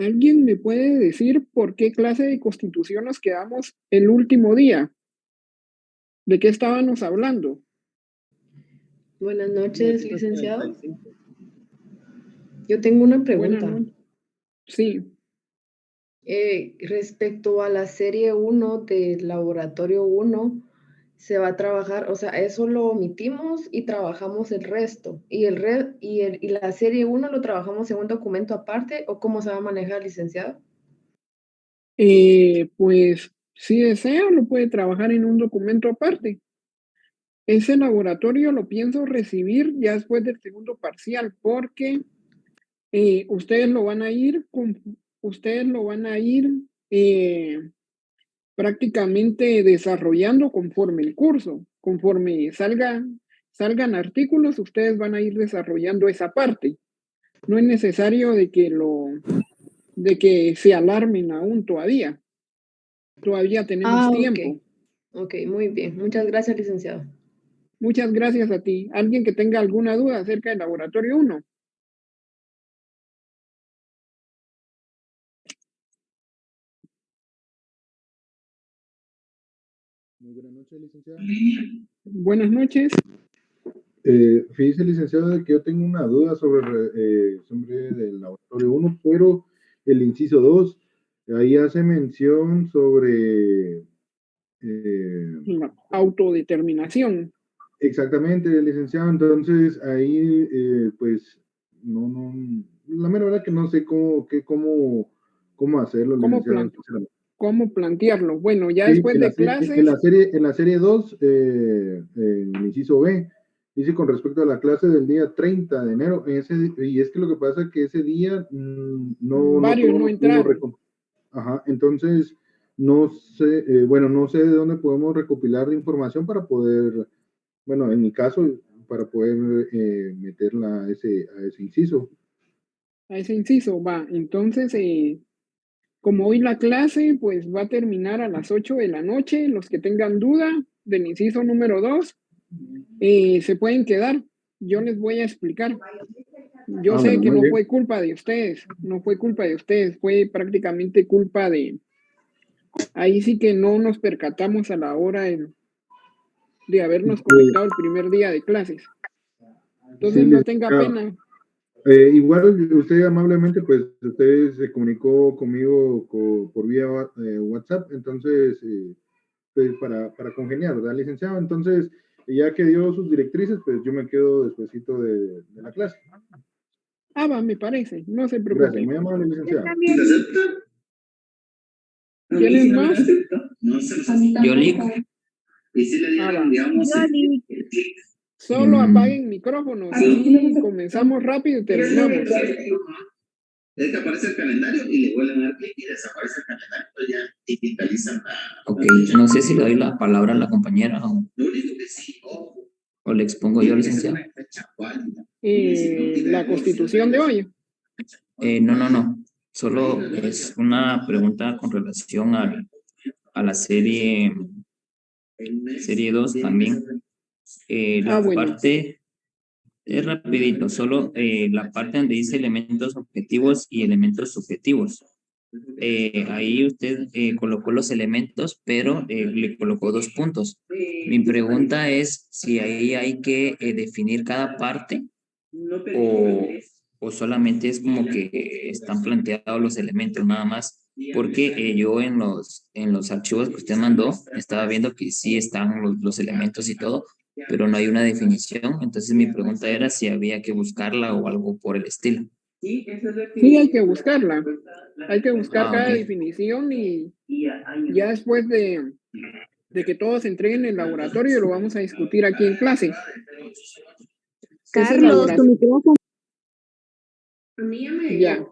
¿Alguien me puede decir por qué clase de Constitución nos quedamos el último día? ¿De qué estábamos hablando? Buenas Del noches, licenciado. 135. Yo tengo una Buenas pregunta. noches. Sí, Respecto a la serie 1 del laboratorio 1, se va a trabajar, o sea, eso lo omitimos y trabajamos el resto. ¿Y la serie 1 lo trabajamos en un documento aparte o cómo se va a manejar, licenciado? pues si desea, lo puede trabajar en un documento aparte. Ese laboratorio lo pienso recibir ya después del segundo parcial, porque ustedes lo van a ir, ustedes lo van a ir prácticamente desarrollando conforme el curso, conforme salgan artículos, ustedes van a ir desarrollando esa parte. No es necesario de que se alarmen aún todavía. Todavía tenemos Ok. tiempo. Ok, muy bien. Muchas gracias, licenciado. Muchas gracias a ti. ¿Alguien que tenga alguna duda acerca del laboratorio 1? Muy buenas noches, licenciado. Buenas noches. Fíjese, licenciado, de que yo tengo una duda sobre el laboratorio 1, pero el inciso 2, ahí hace mención sobre... La autodeterminación. exactamente, licenciado, entonces ahí, pues, no, la mera verdad que no sé cómo hacerlo, ¿Cómo, licenciado, sinceramente. cómo plantearlo? Bueno, ya Sí, después de clases, en la serie 2, en el inciso B, dice con respecto a la clase del día 30 de enero, y es que lo que pasa es que ese día no varios no todos pudimos entraron. ajá, entonces no sé, bueno, no sé de dónde podemos recopilar la información para poder, bueno, en mi caso, para poder meterla a ese inciso. A ese inciso va. Entonces, como hoy la clase pues va a terminar a las 8 de la noche, los que tengan duda del inciso número 2, se pueden quedar. Yo les voy a explicar. Yo Ah, sé bueno, que muy no bien. fue culpa de ustedes, no fue culpa de ustedes, fue prácticamente culpa de... Ahí sí que no nos percatamos a la hora de habernos conectado el primer día de clases. Sí, Entonces no tenga licenciado. pena. Igual usted amablemente, pues usted se comunicó conmigo por vía WhatsApp, entonces, pues, para congeniar, ¿verdad, licenciado? Entonces, ya que dio sus directrices, pues yo me quedo despuesito de la clase. Ah, va, me parece, no se Gracias, preocupe. muy amable, licenciado. ¿Quieren más? Yoli, Ah, va. Yoli, Solo apaguen micrófonos, así comenzamos rápido y terminamos. es que aparece el calendario y le vuelven a dar clic y desaparece el calendario, pues ya digitalizan la... Ok, no sé si le doy la palabra a la compañera Lo único que sí, ojo, o le expongo yo, licenciado. La constitución de hoy. No. Solo es una pregunta con relación a la serie 2 también. La Bueno, parte, es rapidito, solo la parte donde dice elementos objetivos y elementos subjetivos. Ahí usted colocó los elementos, pero le colocó 2 puntos. Mi pregunta es si ahí hay que definir cada parte o, o solamente es como que están planteados los elementos nada más. Porque yo en los archivos que usted mandó estaba viendo que sí están los elementos y todo, pero no hay una definición. Entonces mi pregunta era si había que buscarla o algo por el estilo. sí hay que buscarla. Hay que buscar cada Ok. definición y ya después de que todos entreguen el laboratorio lo vamos a discutir aquí en clase. Ese Carlos, tu laboratorio, micrófono. ya.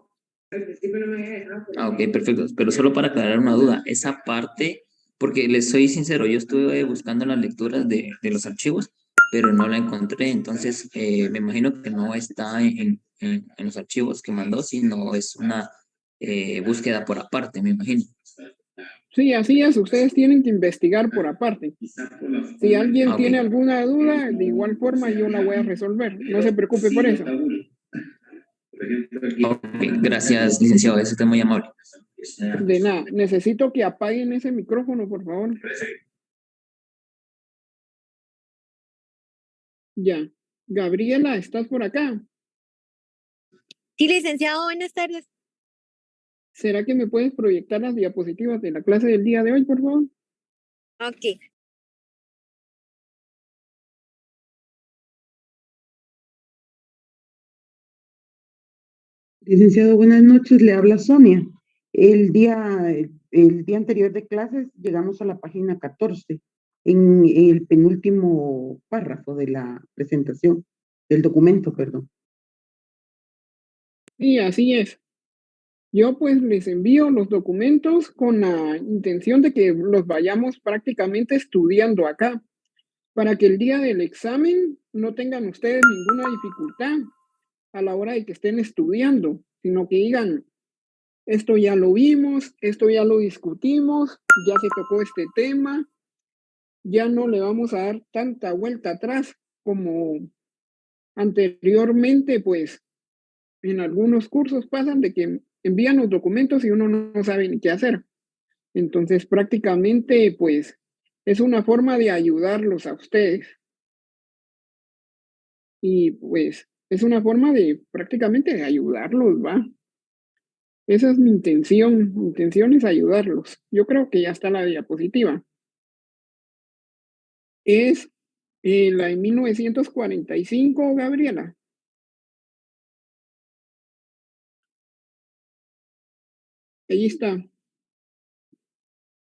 Ok, perfecto. Pero solo para aclarar una duda, esa parte, porque les soy sincero, yo estuve buscando las lecturas de los archivos, pero no la encontré. Entonces, me imagino que no está en los archivos que mandó, sino es una búsqueda por aparte, me imagino. Sí, así es. Ustedes tienen que investigar por aparte. Si alguien Ok. tiene alguna duda, de igual forma yo la voy a resolver. No se preocupe por eso. Ok, gracias, licenciado, eso está muy amable. De nada, necesito que apaguen ese micrófono, por favor. Ya. Gabriela, ¿estás por acá? Sí, licenciado, buenas tardes. ¿Será que me puedes proyectar las diapositivas de la clase del día de hoy, por favor? Ok. Licenciado, buenas noches, le habla Sonia. El día anterior de clases llegamos a la página 14, en el penúltimo párrafo de la presentación, del documento, perdón. Sí, así es. Yo pues les envío los documentos con la intención de que los vayamos prácticamente estudiando acá, para que el día del examen no tengan ustedes ninguna dificultad a la hora de que estén estudiando, sino que digan, esto ya lo vimos, esto ya lo discutimos, ya se tocó este tema, ya no le vamos a dar tanta vuelta atrás como anteriormente, pues en algunos cursos pasan de que envían los documentos y uno no sabe ni qué hacer. Entonces, prácticamente, pues, es una forma de ayudarlos a ustedes. Y pues, es una forma de prácticamente de ayudarlos, ¿va? Esa es mi intención. Mi intención es ayudarlos. Yo creo que ya está la diapositiva. Es la de 1945, Gabriela. Ahí está.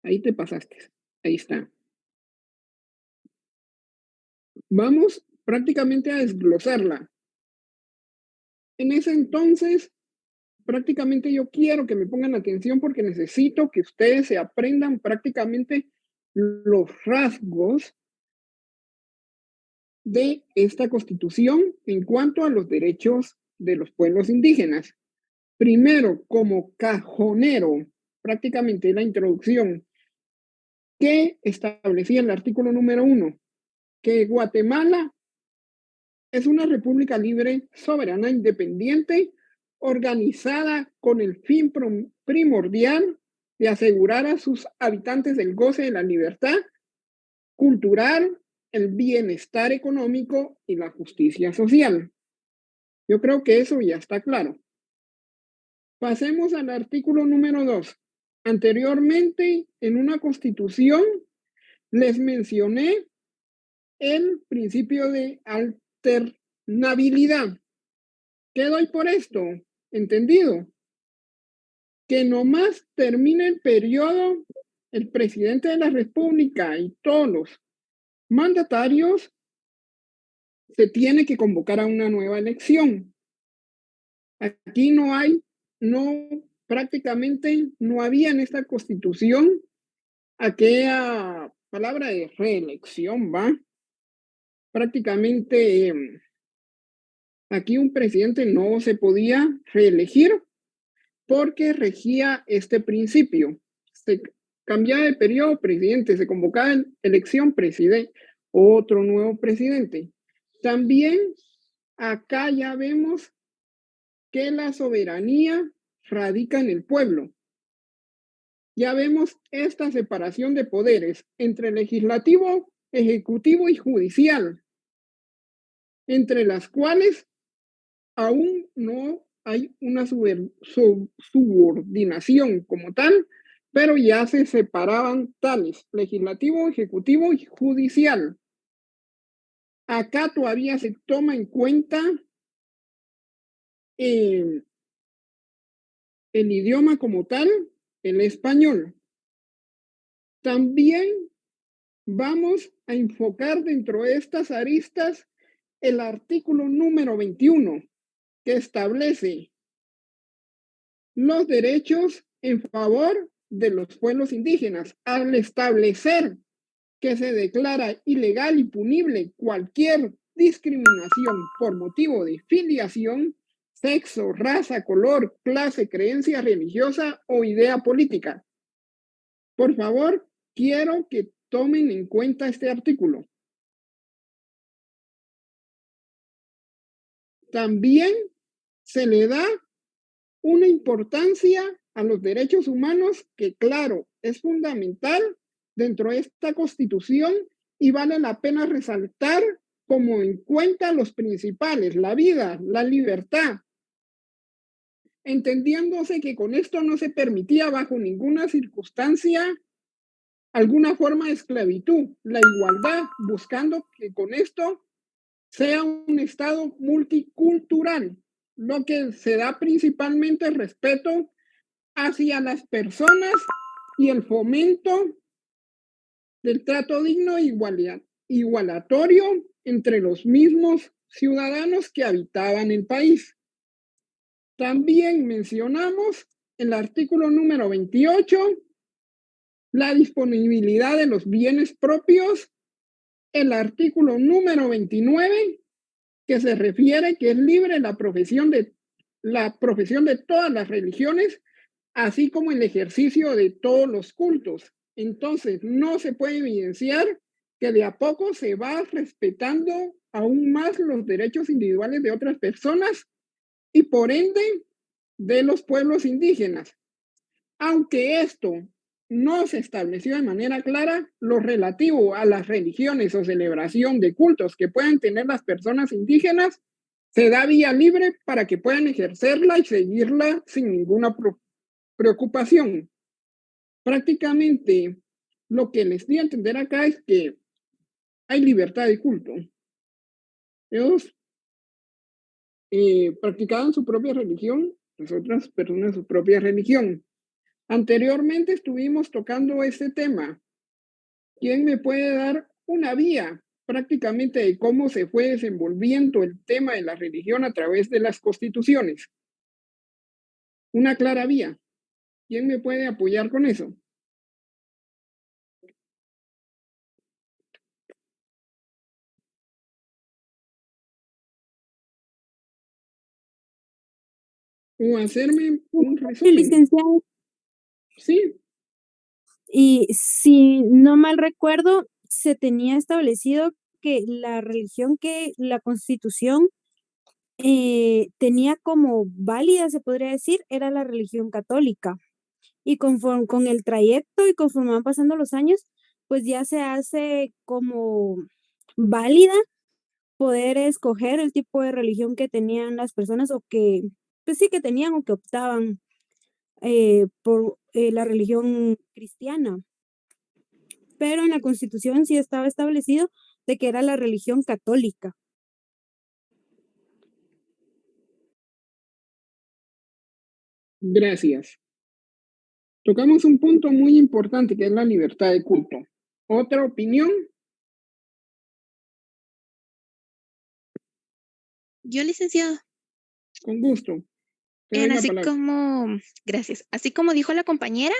Ahí te pasaste. Ahí está. Vamos prácticamente a desglosarla. En ese entonces, prácticamente yo quiero que me pongan atención porque necesito que ustedes se aprendan prácticamente los rasgos de esta Constitución en cuanto a los derechos de los pueblos indígenas. Primero, como cajonero, prácticamente la introducción que establecía el artículo número 1, que Guatemala es una república libre, soberana, independiente, organizada con el fin primordial de asegurar a sus habitantes el goce de la libertad cultural, el bienestar económico y la justicia social. Yo creo que eso ya está claro. Pasemos al artículo número 2. Anteriormente, en una constitución, les mencioné el principio de alternabilidad. ¿Qué doy por esto? ¿Entendido? Que nomás termine el periodo, el presidente de la República y todos los mandatarios se tiene que convocar a una nueva elección. Aquí prácticamente no había en esta constitución aquella palabra de reelección, ¿va? Prácticamente aquí un presidente no se podía reelegir porque regía este principio. Se cambiaba de periodo presidente, se convocaba en elección presidente, otro nuevo presidente. También acá ya vemos que la soberanía radica en el pueblo. Ya vemos esta separación de poderes entre legislativo, ejecutivo y judicial, entre las cuales aún no hay una subordinación como tal, pero ya se separaban tales, legislativo, ejecutivo y judicial. Acá todavía se toma en cuenta el idioma como tal, el español. También vamos a enfocar dentro de estas aristas el artículo número 21, que establece los derechos en favor de los pueblos indígenas, al establecer que se declara ilegal y punible cualquier discriminación por motivo de filiación, sexo, raza, color, clase, creencia religiosa o idea política. Por favor, quiero que tomen en cuenta este artículo. También se le da una importancia a los derechos humanos que, claro, es fundamental dentro de esta Constitución y vale la pena resaltar como en cuenta los principales, la vida, la libertad, entendiéndose que con esto no se permitía bajo ninguna circunstancia alguna forma de esclavitud, la igualdad, buscando que con esto sea un Estado multicultural, lo que se da principalmente el respeto hacia las personas y el fomento del trato digno e igualatorio entre los mismos ciudadanos que habitaban el país. También mencionamos el artículo número 28, la disponibilidad de los bienes propios, el artículo número 29, que se refiere que es libre la profesión de todas las religiones, así como el ejercicio de todos los cultos. Entonces, no se puede evidenciar que de a poco se va respetando aún más los derechos individuales de otras personas y por ende de los pueblos indígenas. Aunque esto no se estableció de manera clara, lo relativo a las religiones o celebración de cultos que puedan tener las personas indígenas, se da vía libre para que puedan ejercerla y seguirla sin ninguna preocupación. Prácticamente lo que les di a entender acá es que hay libertad de culto. Ellos practicaban su propia religión, las otras personas su propia religión. Anteriormente estuvimos tocando este tema. ¿Quién me puede dar una vía prácticamente de cómo se fue desenvolviendo el tema de la religión a través de las constituciones? Una clara vía. ¿Quién me puede apoyar con eso? O hacerme un resumen. Licenciado, Sí, y si no mal recuerdo, se tenía establecido que la religión que la Constitución tenía como válida, se podría decir, era la religión católica. Y conforme con el trayecto y conforme van pasando los años, pues ya se hace como válida poder escoger el tipo de religión que tenían las personas o que, pues sí, que tenían o que optaban por la religión cristiana. Pero en la Constitución sí estaba establecido de que era la religión católica. gracias. Tocamos un punto muy importante que es la libertad de culto. ¿Otra opinión? Yo, licenciado, Con gusto. Te doy la palabra. gracias, así como dijo la compañera,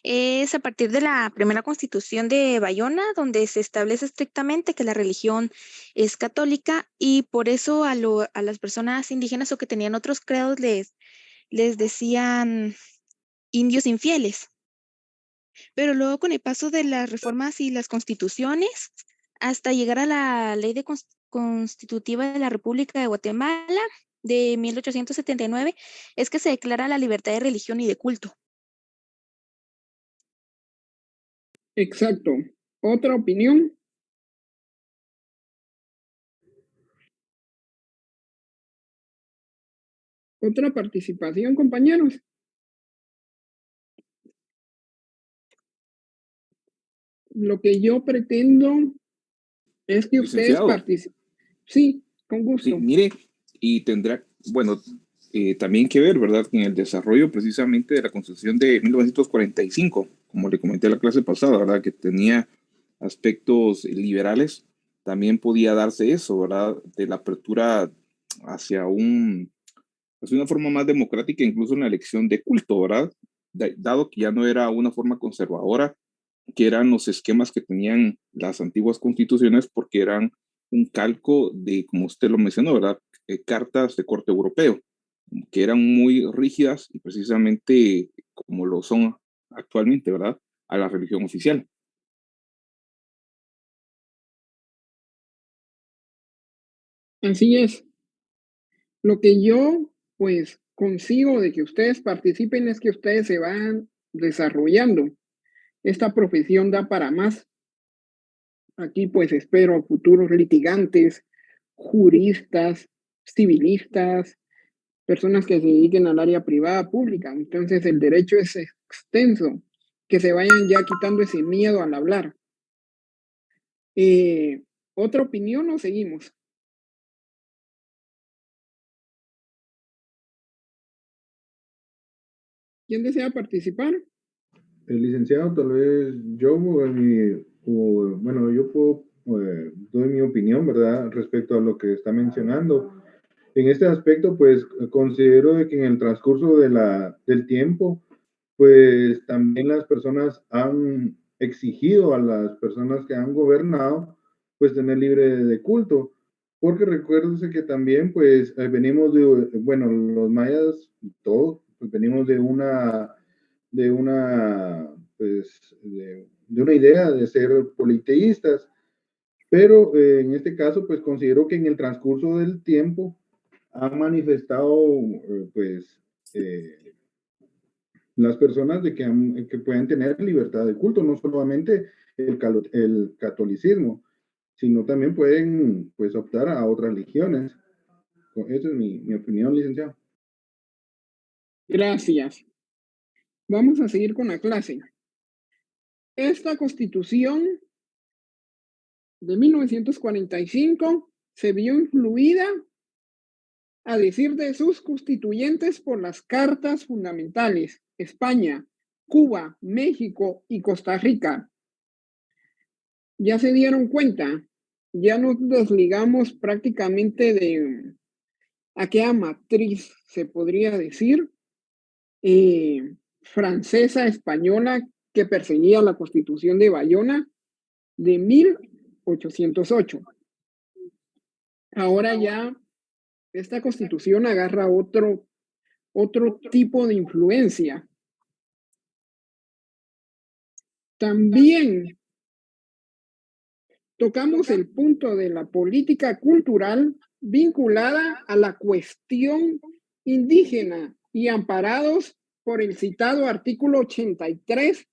es a partir de la primera constitución de Bayona, donde se establece estrictamente que la religión es católica y por eso a las personas indígenas o que tenían otros credos les decían indios infieles. Pero luego con el paso de las reformas y las constituciones, hasta llegar a la ley constitutiva de la República de Guatemala de 1879, es que se declara la libertad de religión y de culto. Exacto. ¿Otra opinión? ¿Otra participación, compañeros? Lo que yo pretendo es que ustedes Licenciado. participen. Sí, con Sí, gusto. mire, y tendrá, bueno, también que ver, ¿verdad? En el desarrollo precisamente de la Constitución de 1945, como le comenté la clase pasada, ¿verdad? Que tenía aspectos liberales, también podía darse eso, ¿verdad? De la apertura hacia hacia una forma más democrática, incluso en la elección de culto, ¿verdad? Dado que ya no era una forma conservadora, que eran los esquemas que tenían las antiguas constituciones, porque eran un calco de, como usted lo mencionó, ¿verdad? Cartas de corte europeo, que eran muy rígidas y precisamente como lo son actualmente, ¿verdad? A la religión oficial. Así es. Lo que yo pues consigo de que ustedes participen es que ustedes se van desarrollando. Esta profesión da para más. Aquí pues espero futuros litigantes, juristas, civilistas, personas que se dediquen al área privada pública. Entonces el derecho es extenso, que se vayan ya quitando ese miedo al hablar. ¿Otra opinión o seguimos? ¿Quién desea participar? El licenciado, tal vez yo, bueno, yo puedo, doy mi opinión, ¿verdad? Respecto a lo que está mencionando. En este aspecto, pues, considero de que en el transcurso del tiempo, pues, también las personas han exigido a las personas que han gobernado, pues, tener libre de culto. Porque recuérdense que también, pues, venimos de, bueno, los mayas y todos, pues, venimos pues, de una idea de ser politeístas, pero en este caso, pues considero que en el transcurso del tiempo han manifestado, pues, las personas de que pueden tener libertad de culto, no solamente el catolicismo, sino también pueden, pues, optar a otras religiones. Esa es mi opinión, licenciado. Gracias. Vamos a seguir con la clase. Esta Constitución de 1945 se vio influida, a decir de sus constituyentes, por las cartas fundamentales España, Cuba, México y Costa Rica. Ya se dieron cuenta, ya nos desligamos prácticamente de aquella matriz, se podría decir, francesa, española, que perseguía la Constitución de Bayona de 1808. Ahora ya esta Constitución agarra otro tipo de influencia. También tocamos el punto de la política cultural vinculada a la cuestión indígena y amparados por el citado artículo 83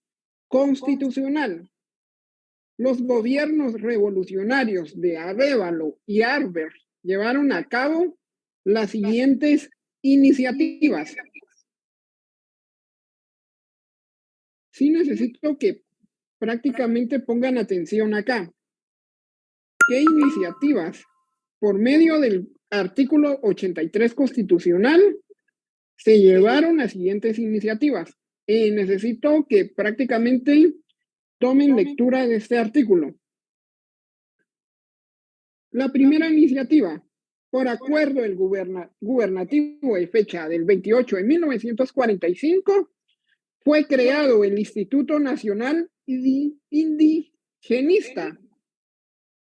constitucional. Los gobiernos revolucionarios de Arévalo y Arbor llevaron a cabo las siguientes iniciativas. Sí necesito que prácticamente pongan atención acá. ¿Qué iniciativas? Por medio del artículo 83 constitucional se llevaron las siguientes iniciativas. Necesito que prácticamente tomen lectura de este artículo. La primera iniciativa, por acuerdo del gubernativo de fecha del 28 de 1945, fue creado el Instituto Nacional Indigenista.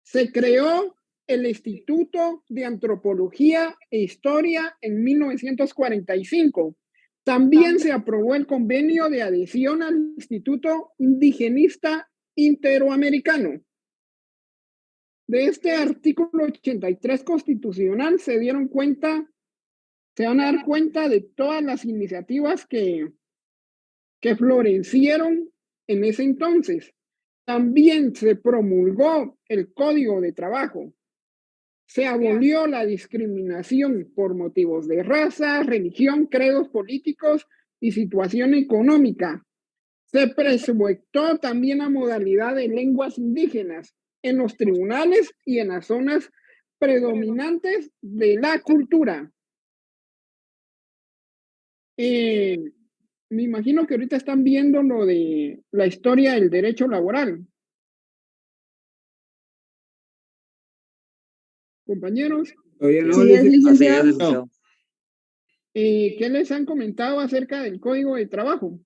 Se creó el Instituto de Antropología e Historia en 1945. También se aprobó el convenio de adhesión al Instituto Indigenista Interoamericano. De este artículo 83 constitucional se van a dar cuenta de todas las iniciativas que florecieron en ese entonces. También se promulgó el Código de Trabajo. Se abolió la discriminación por motivos de raza, religión, credos políticos y situación económica. Se presupuestó también la modalidad de lenguas indígenas en los tribunales y en las zonas predominantes de la cultura. Me imagino que ahorita están viendo lo de la historia del derecho laboral. Compañeros. Sí, es licenciado. ¿Qué les han comentado acerca del Código de Trabajo?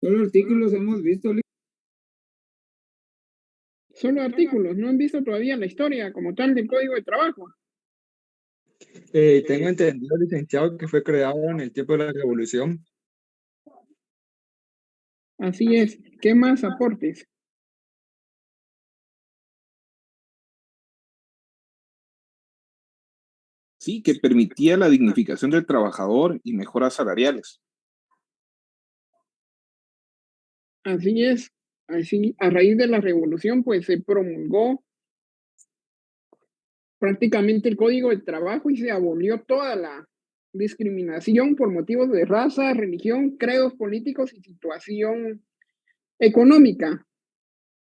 Solo artículos hemos visto. Solo artículos, no han visto todavía la historia como tal del Código de Trabajo. Tengo entendido, licenciado, que fue creado en el tiempo de la Revolución. Así es. ¿Qué más aportes? Sí, que permitía la dignificación del trabajador y mejoras salariales. Así es, así, a raíz de la revolución, pues se promulgó prácticamente el Código de Trabajo y se abolió toda la discriminación por motivos de raza, religión, credos políticos y situación económica.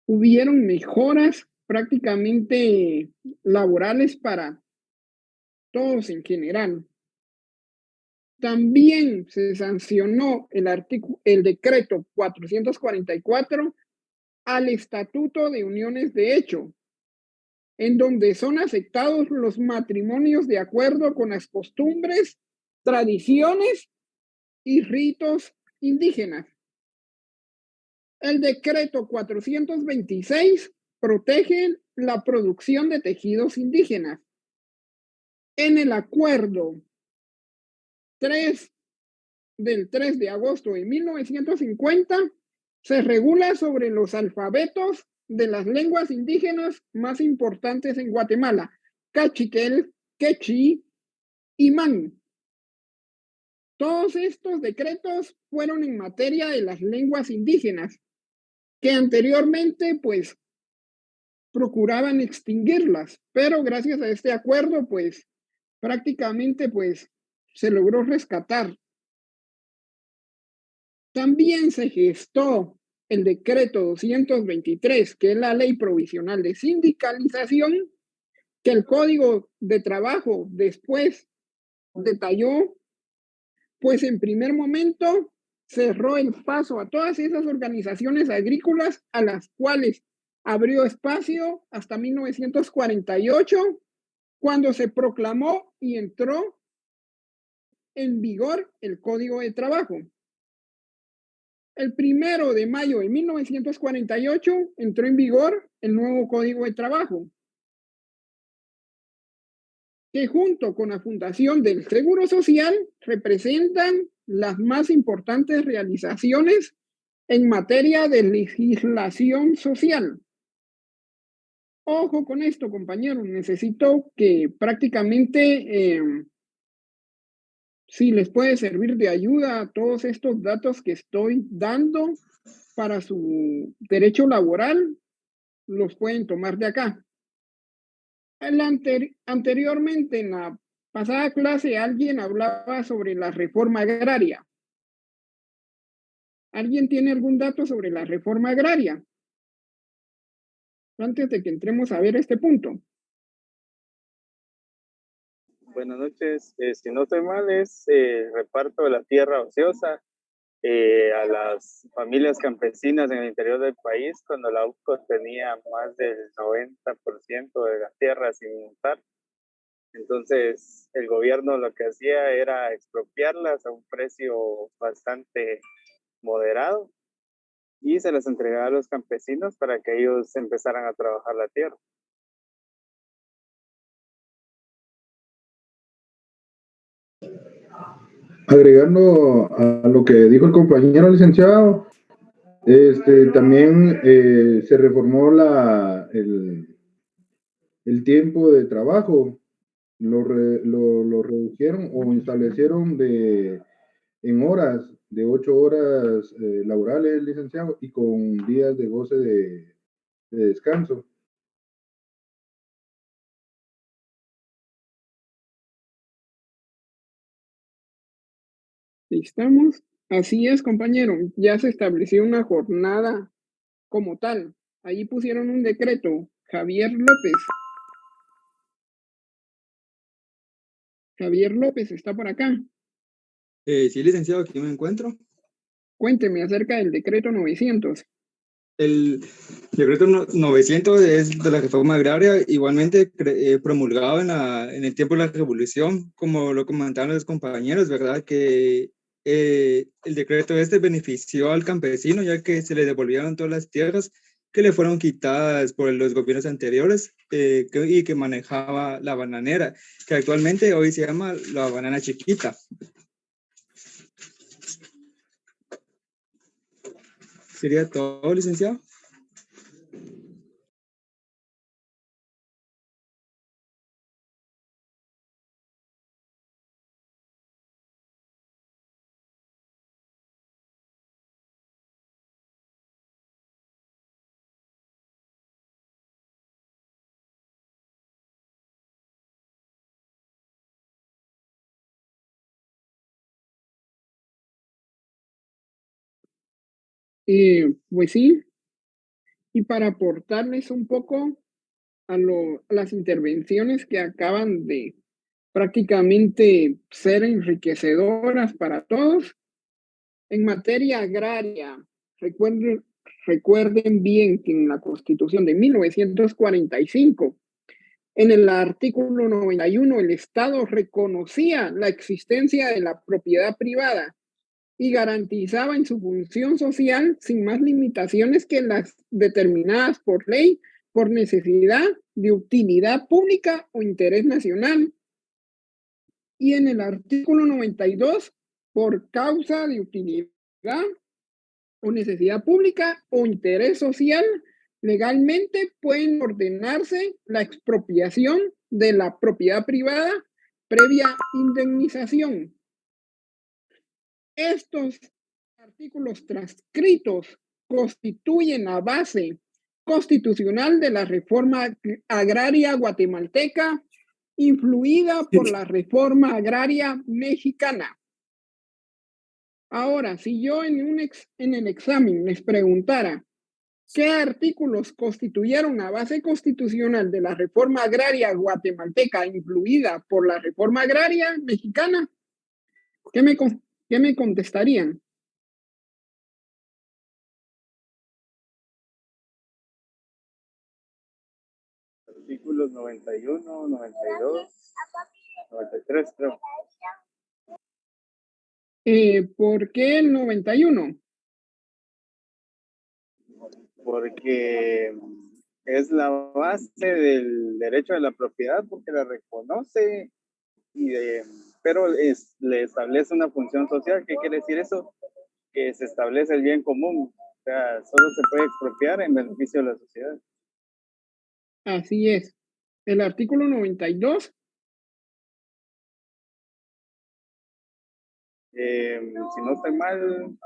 Hubieron mejoras prácticamente laborales para todos en general. También se sancionó el decreto 444 al Estatuto de Uniones de Hecho, en donde son aceptados los matrimonios de acuerdo con las costumbres, tradiciones y ritos indígenas. El decreto 426 protege la producción de tejidos indígenas. En el acuerdo 3 del 3 de agosto de 1950 se regula sobre los alfabetos de las lenguas indígenas más importantes en Guatemala: cachiquel, quechí y man. Todos estos decretos fueron en materia de las lenguas indígenas, que anteriormente pues procuraban extinguirlas, pero gracias a este acuerdo pues prácticamente pues se logró rescatar. También se gestó el decreto 223, que es la ley provisional de sindicalización, que el Código de Trabajo después detalló, pues en primer momento cerró el paso a todas esas organizaciones agrícolas a las cuales abrió espacio hasta 1948, cuando se proclamó y entró en vigor el Código de Trabajo. El 1 de mayo de 1948 entró en vigor el nuevo Código de Trabajo, que junto con la fundación del Seguro Social representan las más importantes realizaciones en materia de legislación social. Ojo con esto, compañeros, necesito que prácticamente, si les puede servir de ayuda todos estos datos que estoy dando para su derecho laboral, los pueden tomar de acá. Anteriormente, en la pasada clase, alguien hablaba sobre la reforma agraria. ¿Alguien tiene algún dato sobre la reforma agraria? Antes de que entremos a ver este punto. Buenas noches. Si no estoy mal, es reparto de la tierra ociosa a las familias campesinas en el interior del país, cuando la UCO tenía más del 90% de las tierras sin montar. Entonces, el gobierno lo que hacía era expropiarlas a un precio bastante moderado y se las entregaba a los campesinos para que ellos empezaran a trabajar la tierra. Agregando a lo que dijo el compañero licenciado, también se reformó el tiempo de trabajo, lo redujeron o establecieron en horas, de 8 horas laborales, licenciado, y con días de goce de descanso. ¿Estamos? Así es, compañero. Ya se estableció una jornada como tal. Ahí pusieron un decreto. Javier López. Javier López está por acá. Sí, licenciado, aquí me encuentro. Cuénteme acerca del decreto 900. El decreto 900 es de la reforma agraria, igualmente promulgado en el tiempo de la revolución, como lo comentaron los compañeros, ¿verdad? Que el decreto benefició al campesino, ya que se le devolvieron todas las tierras que le fueron quitadas por los gobiernos anteriores y que manejaba la bananera, que actualmente hoy se llama la banana chiquita. ¿Sería todo, licenciado? Pues sí, y para aportarles un poco a las intervenciones que acaban de prácticamente ser enriquecedoras para todos, en materia agraria, recuerden bien que en la Constitución de 1945, en el artículo 91, el Estado reconocía la existencia de la propiedad privada y garantizaba en su función social sin más limitaciones que las determinadas por ley, por necesidad de utilidad pública o interés nacional. Y en el artículo 92, por causa de utilidad o necesidad pública o interés social, legalmente pueden ordenarse la expropiación de la propiedad privada previa indemnización. Estos artículos transcritos constituyen la base constitucional de la reforma agraria guatemalteca, influida por la reforma agraria mexicana. Ahora, si yo en el examen les preguntara qué artículos constituyeron la base constitucional de la reforma agraria guatemalteca influida por la reforma agraria mexicana, ¿qué me contestarían? Artículos 91, 92, 93, creo. ¿Por qué el 91? Porque es la base del derecho de la propiedad, porque la reconoce, pero le establece una función social. ¿Qué quiere decir eso? Que se establece el bien común. O sea, solo se puede expropiar en beneficio de la sociedad. Así es. El artículo 92. Si no estoy mal,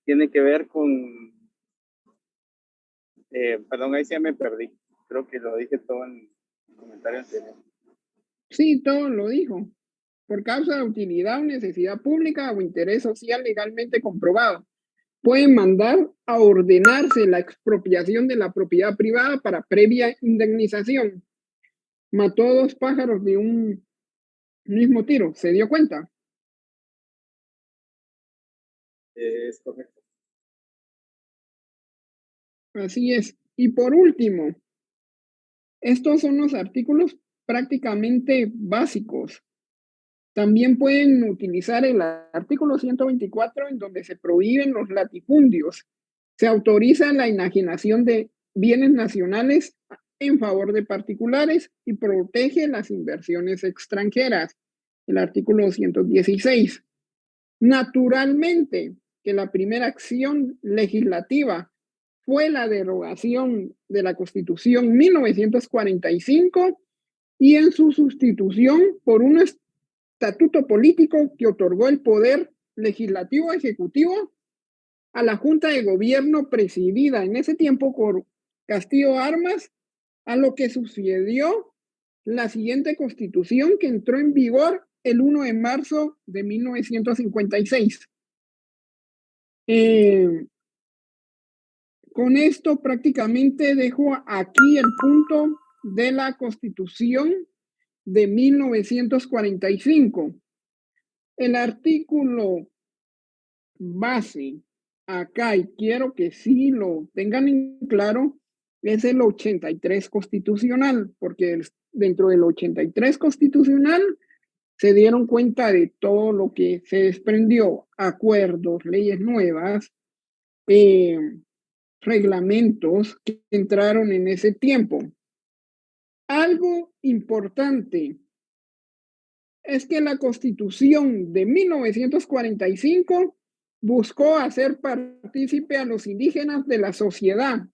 tiene que ver con... perdón, ahí sí ya me perdí. Creo que lo dije todo en el comentario anterior. Sí, todo lo dijo. Por causa de utilidad o necesidad pública o interés social legalmente comprobado, pueden mandar a ordenarse la expropiación de la propiedad privada para previa indemnización. Mató 2 pájaros de un mismo tiro. ¿Se dio cuenta? Es correcto. Así es. Y por último, estos son los artículos prácticamente básicos. También pueden utilizar el artículo 124 en donde se prohíben los latifundios. Se autoriza la enajenación de bienes nacionales en favor de particulares y protege las inversiones extranjeras. El artículo 116. Naturalmente que la primera acción legislativa fue la derogación de la Constitución 1945 y en su sustitución por un estatuto político que otorgó el poder legislativo ejecutivo a la Junta de Gobierno presidida en ese tiempo por Castillo Armas, a lo que sucedió la siguiente Constitución que entró en vigor el 1 de marzo de 1956. Con esto prácticamente dejo aquí el punto de la Constitución de 1945. El artículo base acá, y quiero que sí lo tengan en claro, es el 83 constitucional, porque dentro del 83 constitucional se dieron cuenta de todo lo que se desprendió, acuerdos, leyes nuevas, reglamentos que entraron en ese tiempo. Algo importante es que la Constitución de 1945 buscó hacer partícipe a los indígenas de la sociedad,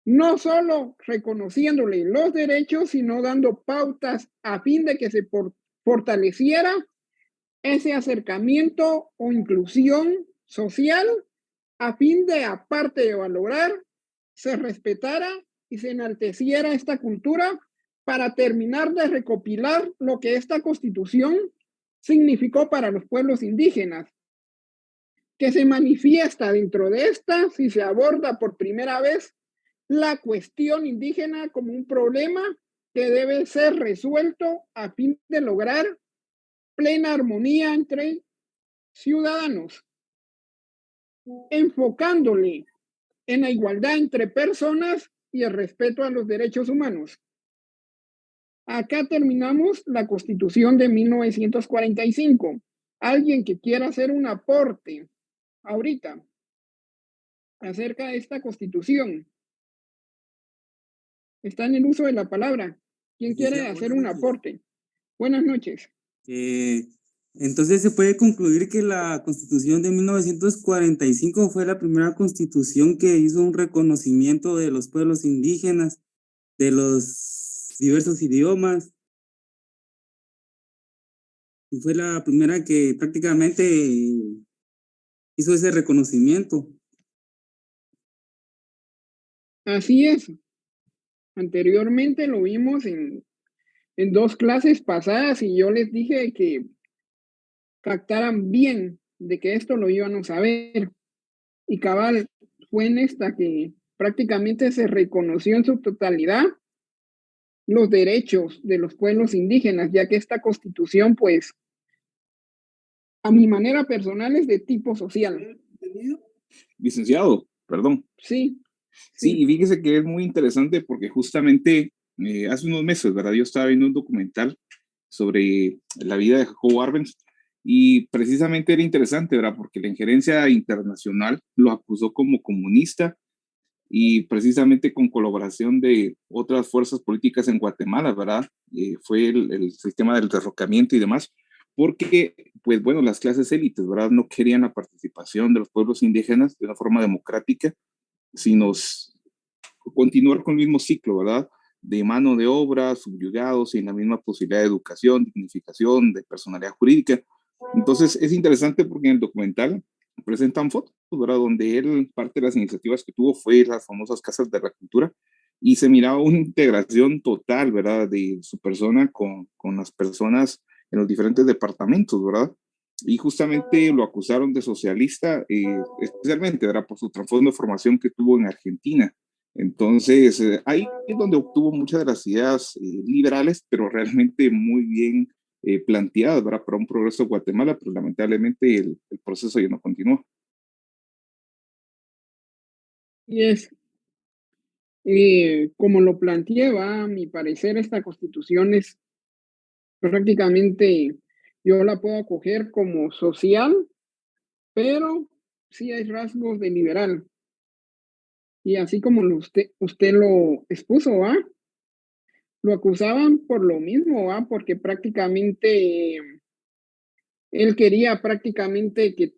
no solo reconociéndole los derechos, sino dando pautas a fin de que se fortaleciera ese acercamiento o inclusión social, a fin de, aparte de valorar, se respetara y se enalteciera esta cultura para terminar de recopilar lo que esta Constitución significó para los pueblos indígenas. que se manifiesta dentro de esta si se aborda por primera vez la cuestión indígena como un problema que debe ser resuelto a fin de lograr plena armonía entre ciudadanos, enfocándole en la igualdad entre personas y el respeto a los derechos humanos. Acá terminamos la Constitución de 1945. Alguien que quiera hacer un aporte ahorita acerca de esta Constitución. Está en el uso de la palabra. ¿Quién quiere hacer un aporte? Buenas noches. Entonces se puede concluir que la Constitución de 1945 fue la primera constitución que hizo un reconocimiento de los pueblos indígenas, de los diversos idiomas, y fue la primera que prácticamente hizo ese reconocimiento. Así es. Anteriormente lo vimos en 2 clases pasadas y yo les dije que captaran bien de que esto lo íbamos a ver. Y cabal, fue en esta que prácticamente se reconoció en su totalidad los derechos de los pueblos indígenas, ya que esta Constitución, pues, a mi manera personal es de tipo social. Licenciado, perdón. Sí. Sí, y fíjese que es muy interesante porque justamente hace unos meses, ¿verdad? Yo estaba viendo un documental sobre la vida de Jacobo Arbenz y precisamente era interesante, ¿verdad? Porque la injerencia internacional lo acusó como comunista y precisamente con colaboración de otras fuerzas políticas en Guatemala, ¿verdad? Fue el sistema del derrocamiento y demás, porque, pues bueno, las clases élites, ¿verdad? No querían la participación de los pueblos indígenas de una forma democrática, sino continuar con el mismo ciclo, ¿verdad? De mano de obra, subyugados, sin la misma posibilidad de educación, dignificación, de personalidad jurídica. Entonces, es interesante porque en el documental presentan fotos, ¿verdad? Donde él, parte de las iniciativas que tuvo fue las famosas casas de la cultura y se miraba una integración total, ¿verdad? De su persona con las personas en los diferentes departamentos, ¿verdad? Y justamente lo acusaron de socialista, especialmente, ¿verdad? Por su trasfondo de formación que tuvo en Argentina. Entonces, ahí es donde obtuvo muchas de las ideas liberales, pero realmente muy bien planteadas, ¿verdad? Para un progreso de Guatemala, pero lamentablemente el proceso ya no continuó. Y es, como lo planteé, a mi parecer, esta Constitución es prácticamente, yo la puedo acoger como social, pero sí hay rasgos de liberal. Y así como usted lo expuso, lo acusaban por lo mismo, porque prácticamente él quería prácticamente que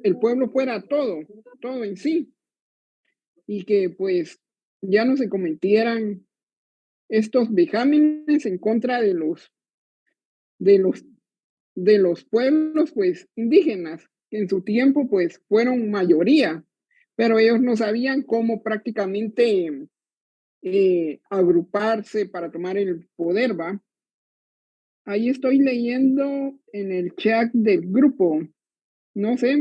el pueblo fuera todo en sí, y que pues ya no se cometieran estos vejámenes en contra de los pueblos pues indígenas, que en su tiempo pues fueron mayoría, pero ellos no sabían cómo prácticamente agruparse para tomar el poder, ¿va? Ahí estoy leyendo en el chat del grupo, no sé,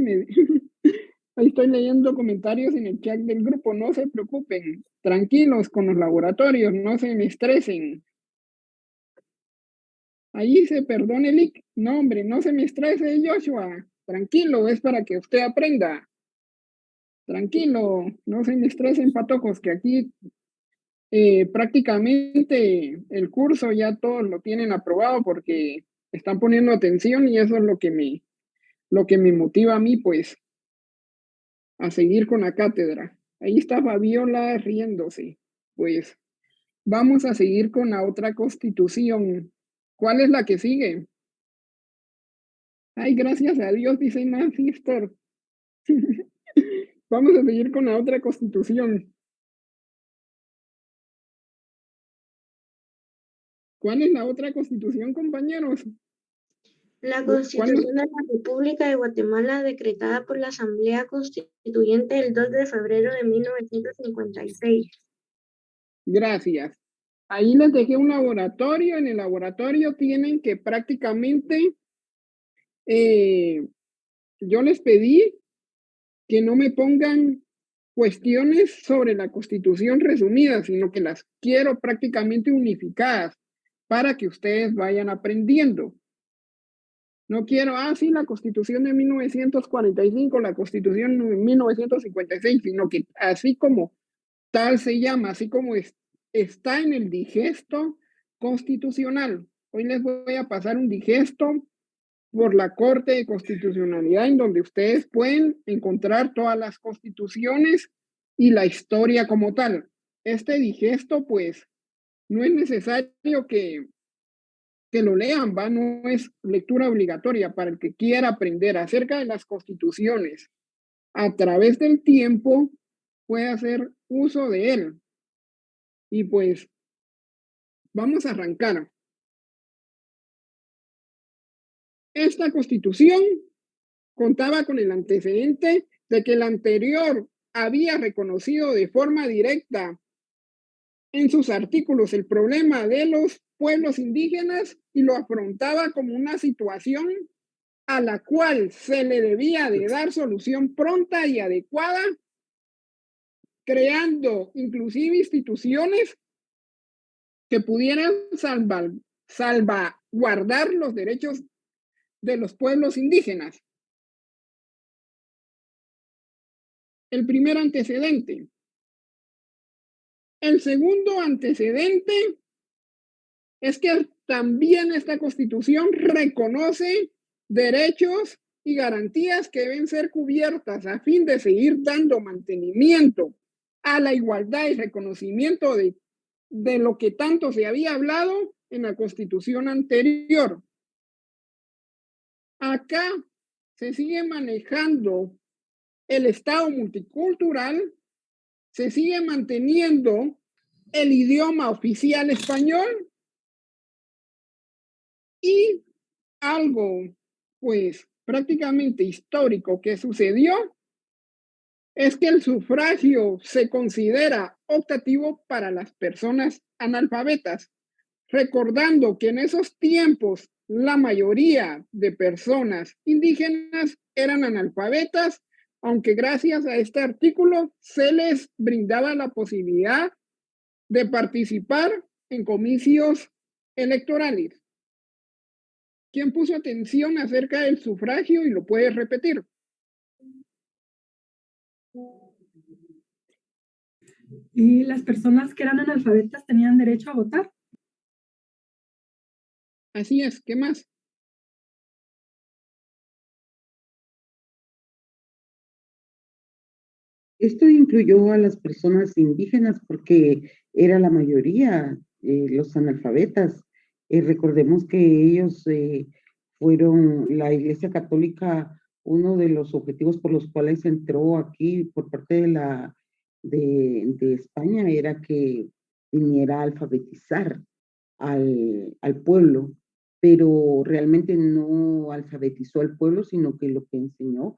ahí estoy leyendo comentarios en el chat del grupo, no se preocupen, tranquilos con los laboratorios, no se me estresen. Ahí dice, perdón, Elic, no hombre, no se me estrese, Joshua, tranquilo, es para que usted aprenda. Tranquilo, no se me estresen, patojos, que aquí prácticamente el curso ya todos lo tienen aprobado porque están poniendo atención y eso es lo que me motiva a mí, pues, a seguir con la cátedra. Ahí está Fabiola riéndose. Pues, vamos a seguir con la otra Constitución. ¿Cuál es la que sigue? Ay, gracias a Dios, dice Nancy Esther. Vamos a seguir con la otra Constitución. ¿Cuál es la otra Constitución, compañeros? La Constitución de la República de Guatemala, decretada por la Asamblea Constituyente el 2 de febrero de 1956. Gracias. Ahí les dejé un laboratorio. En el laboratorio tienen que prácticamente yo les pedí que no me pongan cuestiones sobre la Constitución resumidas, sino que las quiero prácticamente unificadas para que ustedes vayan aprendiendo. No quiero, sí, la Constitución de 1945, la Constitución de 1956, sino que así como tal se llama, así como está en el digesto constitucional. Hoy les voy a pasar un digesto por la Corte de Constitucionalidad, en donde ustedes pueden encontrar todas las constituciones y la historia como tal. Este digesto, pues, no es necesario que lo lean, ¿va? No es lectura obligatoria para el que quiera aprender acerca de las constituciones a través del tiempo, puede hacer uso de él. Y pues, vamos a arrancar. Esta constitución contaba con el antecedente de que el anterior había reconocido de forma directa en sus artículos el problema de los pueblos indígenas y lo afrontaba como una situación a la cual se le debía de dar solución pronta y adecuada, creando inclusive instituciones que pudieran salvaguardar los derechos de los pueblos indígenas. El primer antecedente. El segundo antecedente es que también esta Constitución reconoce derechos y garantías que deben ser cubiertas a fin de seguir dando mantenimiento a la igualdad y reconocimiento de lo que tanto se había hablado en la Constitución anterior. Acá se sigue manejando el Estado multicultural, se sigue manteniendo el idioma oficial español y algo, pues, prácticamente histórico que sucedió es que el sufragio se considera optativo para las personas analfabetas, recordando que en esos tiempos la mayoría de personas indígenas eran analfabetas, aunque gracias a este artículo se les brindaba la posibilidad de participar en comicios electorales. ¿Quién puso atención acerca del sufragio y lo puede repetir? ¿Y las personas que eran analfabetas tenían derecho a votar? Así es, ¿qué más? Esto incluyó a las personas indígenas porque era la mayoría, los analfabetas. Recordemos que ellos fueron la Iglesia Católica, uno de los objetivos por los cuales entró aquí por parte de España era que viniera a alfabetizar al pueblo, pero realmente no alfabetizó al pueblo, sino que lo que enseñó,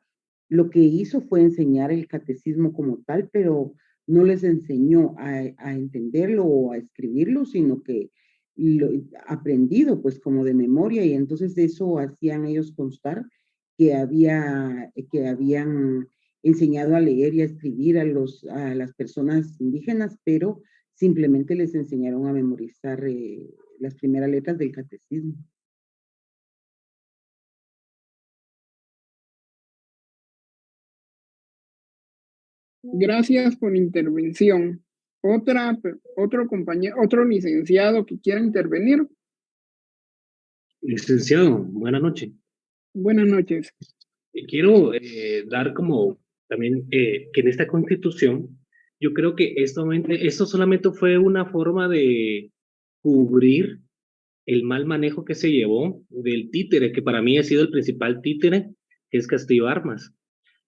lo que hizo fue enseñar el catecismo como tal, pero no les enseñó a entenderlo o a escribirlo, sino que lo aprendido pues como de memoria, y entonces eso hacían ellos constar que habían enseñado a leer y a escribir a las personas indígenas, pero simplemente les enseñaron a memorizar las primeras letras del catecismo. Gracias por la intervención. Otro compañero, otro licenciado que quiera intervenir. Licenciado, buenas noches. Buenas noches. Quiero dar como también que en esta constitución, yo creo que esto solamente fue una forma de cubrir el mal manejo que se llevó del títere, que para mí ha sido el principal títere, que es Castillo Armas.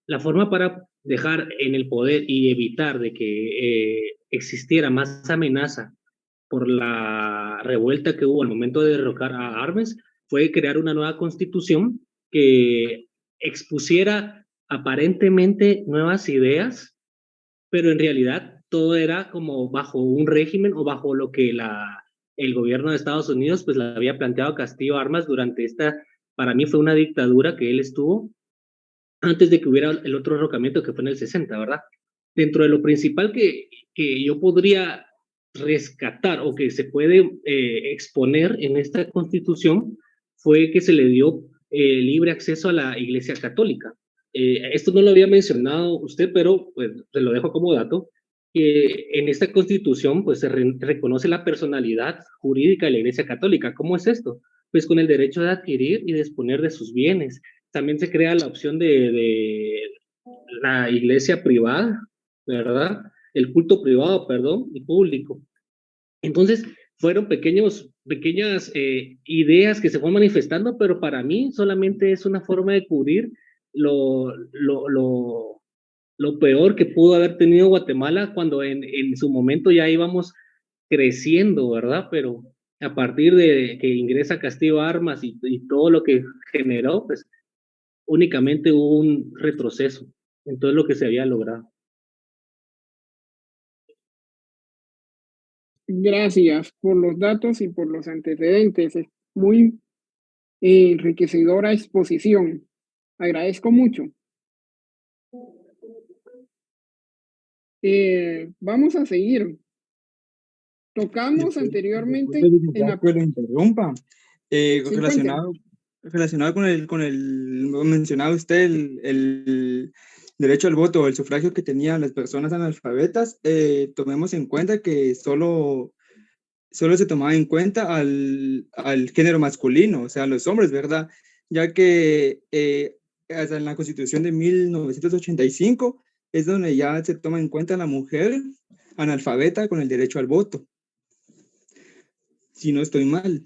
La forma para dejar en el poder y evitar de que existiera más amenaza por la revuelta que hubo al momento de derrocar a Armas fue crear una nueva constitución que expusiera aparentemente nuevas ideas, pero en realidad todo era como bajo un régimen o bajo lo que el gobierno de Estados Unidos pues le había planteado a Castillo Armas durante esta para mí fue una dictadura que él estuvo antes de que hubiera el otro derrocamiento que fue en el 60, ¿verdad? Dentro de lo principal que yo podría rescatar o que se puede exponer en esta constitución fue que se le dio libre acceso a la Iglesia Católica. Esto no lo había mencionado usted, pero pues se lo dejo como dato, que en esta constitución pues se reconoce la personalidad jurídica de la Iglesia Católica. ¿Cómo es esto? Pues con el derecho de adquirir y disponer de sus bienes. También se crea la opción de la iglesia privada, ¿verdad? El culto privado, perdón, y público. Entonces, fueron pequeñas ideas que se fueron manifestando, pero para mí solamente es una forma de cubrir lo peor que pudo haber tenido Guatemala cuando en su momento ya íbamos creciendo, ¿verdad? Pero a partir de que ingresa Castillo Armas y todo lo que generó, pues únicamente hubo un retroceso en todo lo que se había logrado. Gracias por los datos y por los antecedentes. Es muy enriquecedora exposición. Agradezco mucho. Vamos a seguir. Tocamos anteriormente en la... Que lo interrumpa. Sí, relacionado con el mencionaba usted el derecho al voto o el sufragio que tenían las personas analfabetas, tomemos en cuenta que solo se tomaba en cuenta al género masculino, o sea, los hombres, ¿verdad? Ya que hasta en la Constitución de 1985 es donde ya se toma en cuenta la mujer analfabeta con el derecho al voto. Si no estoy mal.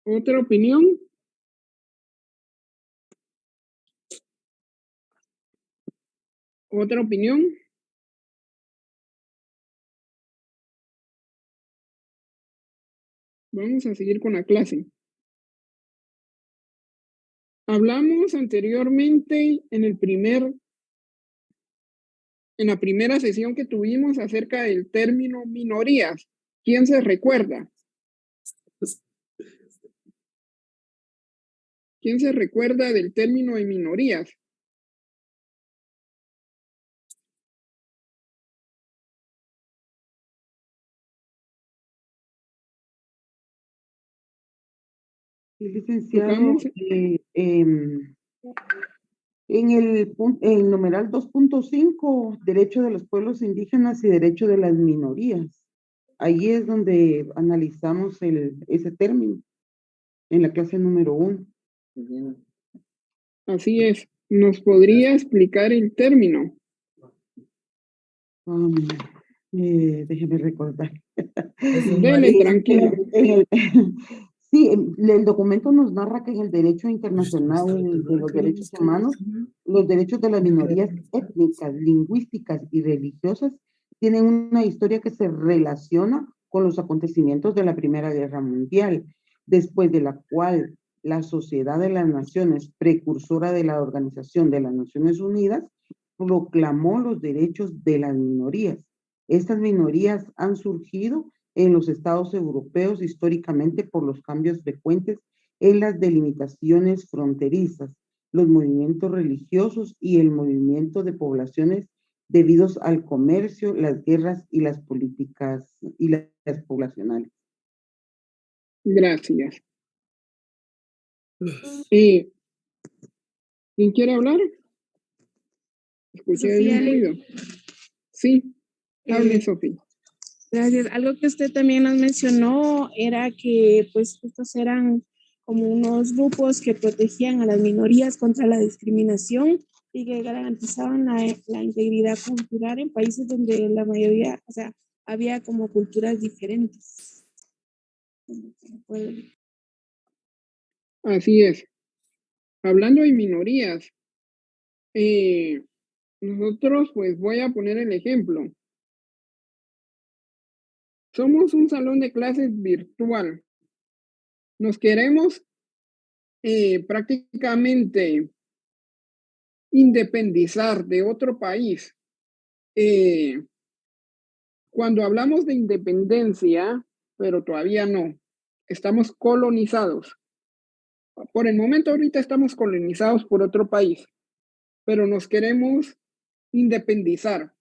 ¿Otra opinión? ¿Otra opinión? Vamos a seguir con la clase. Hablamos anteriormente en la primera sesión que tuvimos acerca del término minorías. ¿Quién se recuerda? ¿Quién se recuerda del término de minorías? Sí, licenciado, en el numeral 2.5, derecho de los pueblos indígenas y derecho de las minorías. Ahí es donde analizamos ese término, en la clase número 1. Así es. ¿Nos podría explicar el término? Déjeme recordar. Dele, tranquilo. Sí, el documento nos narra que en el derecho internacional de los derechos humanos, los derechos de las minorías étnicas, lingüísticas y religiosas tienen una historia que se relaciona con los acontecimientos de la Primera Guerra Mundial, después de la cual la Sociedad de las Naciones, precursora de la Organización de las Naciones Unidas, proclamó los derechos de las minorías. Estas minorías han surgido en los estados europeos históricamente por los cambios frecuentes en las delimitaciones fronterizas, los movimientos religiosos y el movimiento de poblaciones debidos al comercio, las guerras y las políticas y las poblacionales. Gracias. ¿Quién quiere hablar? Escuché un ruido. Sí, hable, Sofía. Gracias. Algo que usted también nos mencionó era que pues estos eran como unos grupos que protegían a las minorías contra la discriminación y que garantizaban la integridad cultural en países donde la mayoría, o sea, había como culturas diferentes. Así es. Hablando de minorías, nosotros pues voy a poner el ejemplo. Somos un salón de clases virtual. Nos queremos prácticamente independizar de otro país. Cuando hablamos de independencia, pero todavía no, estamos colonizados. Por el momento ahorita estamos colonizados por otro país, pero nos queremos independizar.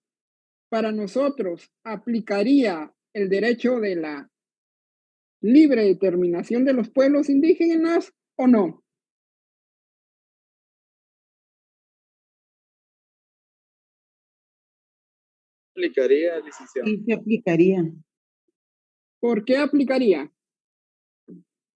Para nosotros, ¿aplicaría el derecho de la libre determinación de los pueblos indígenas o no? Aplicaría, licenciado. Sí, se aplicaría. ¿Por qué aplicaría?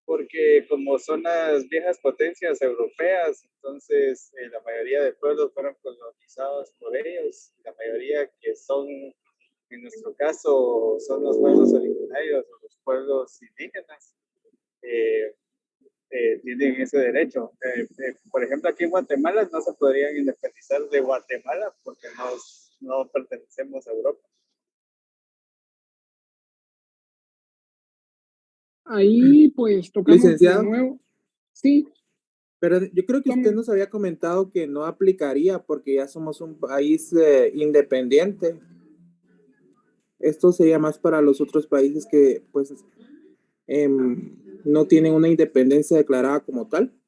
Porque como son las viejas potencias europeas, entonces la mayoría de pueblos fueron colonizados por ellos. La mayoría que son, en nuestro caso, son los pueblos originarios o los pueblos indígenas. Tienen ese derecho. Por ejemplo, aquí en Guatemala no se podrían independizar de Guatemala porque no pertenecemos a Europa. Ahí pues tocamos Licenciado. de nuevo. Sí. Pero yo creo que usted nos había comentado que no aplicaría porque ya somos un país independiente. Esto sería más para los otros países que pues no tienen una independencia declarada como tal.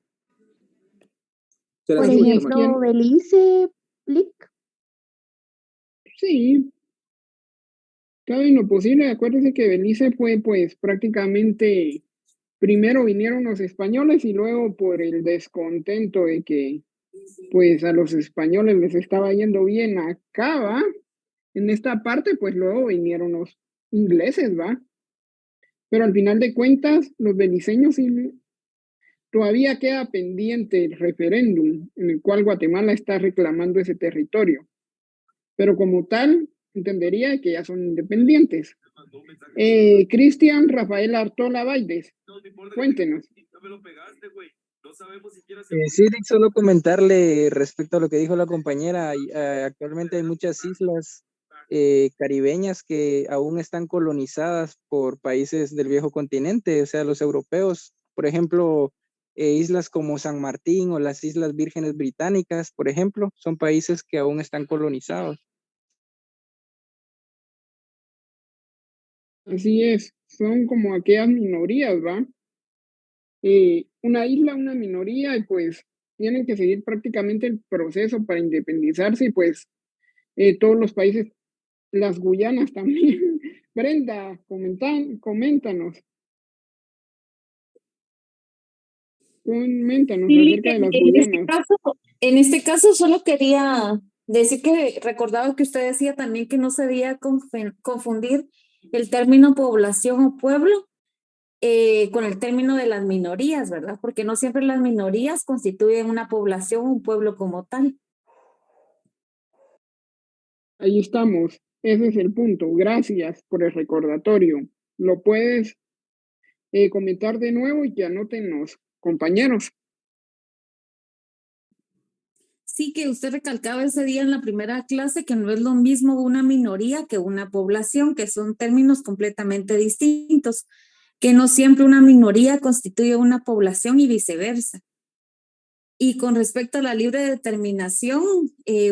Por ejemplo, Belice, Lic. Sí. Claro, en lo posible, acuérdense que Belice fue pues prácticamente, primero vinieron los españoles y luego por el descontento de que pues a los españoles les estaba yendo bien acá, ¿va? En esta parte pues luego vinieron los ingleses, ¿va? Pero al final de cuentas, los beliceños todavía queda pendiente el referéndum en el cual Guatemala está reclamando ese territorio. Pero como tal, entendería que ya son independientes. Cristian Rafael Artola Baides, cuéntenos. Sí, Rick, solo comentarle respecto a lo que dijo la compañera. Actualmente hay muchas islas caribeñas que aún están colonizadas por países del viejo continente, o sea, los europeos. Por ejemplo, islas como San Martín o las Islas Vírgenes Británicas, por ejemplo, son países que aún están colonizados. Así es, son como aquellas minorías, ¿va? Una isla, una minoría, y pues tienen que seguir prácticamente el proceso para independizarse, y pues todos los países, las Guyanas también. Brenda, coméntanos. Coméntanos Sí, acerca de las Guyanas. En este caso solo quería decir que recordaba que usted decía también que no se debía confundir el término población o pueblo con el término de las minorías, ¿verdad? Porque no siempre las minorías constituyen una población o un pueblo como tal. Ahí estamos, ese es el punto. Gracias por el recordatorio. Lo puedes comentar de nuevo y que anoten los compañeros. Sí, que usted recalcaba ese día en la primera clase que no es lo mismo una minoría que una población, que son términos completamente distintos, que no siempre una minoría constituye una población y viceversa. Y con respecto a la libre determinación,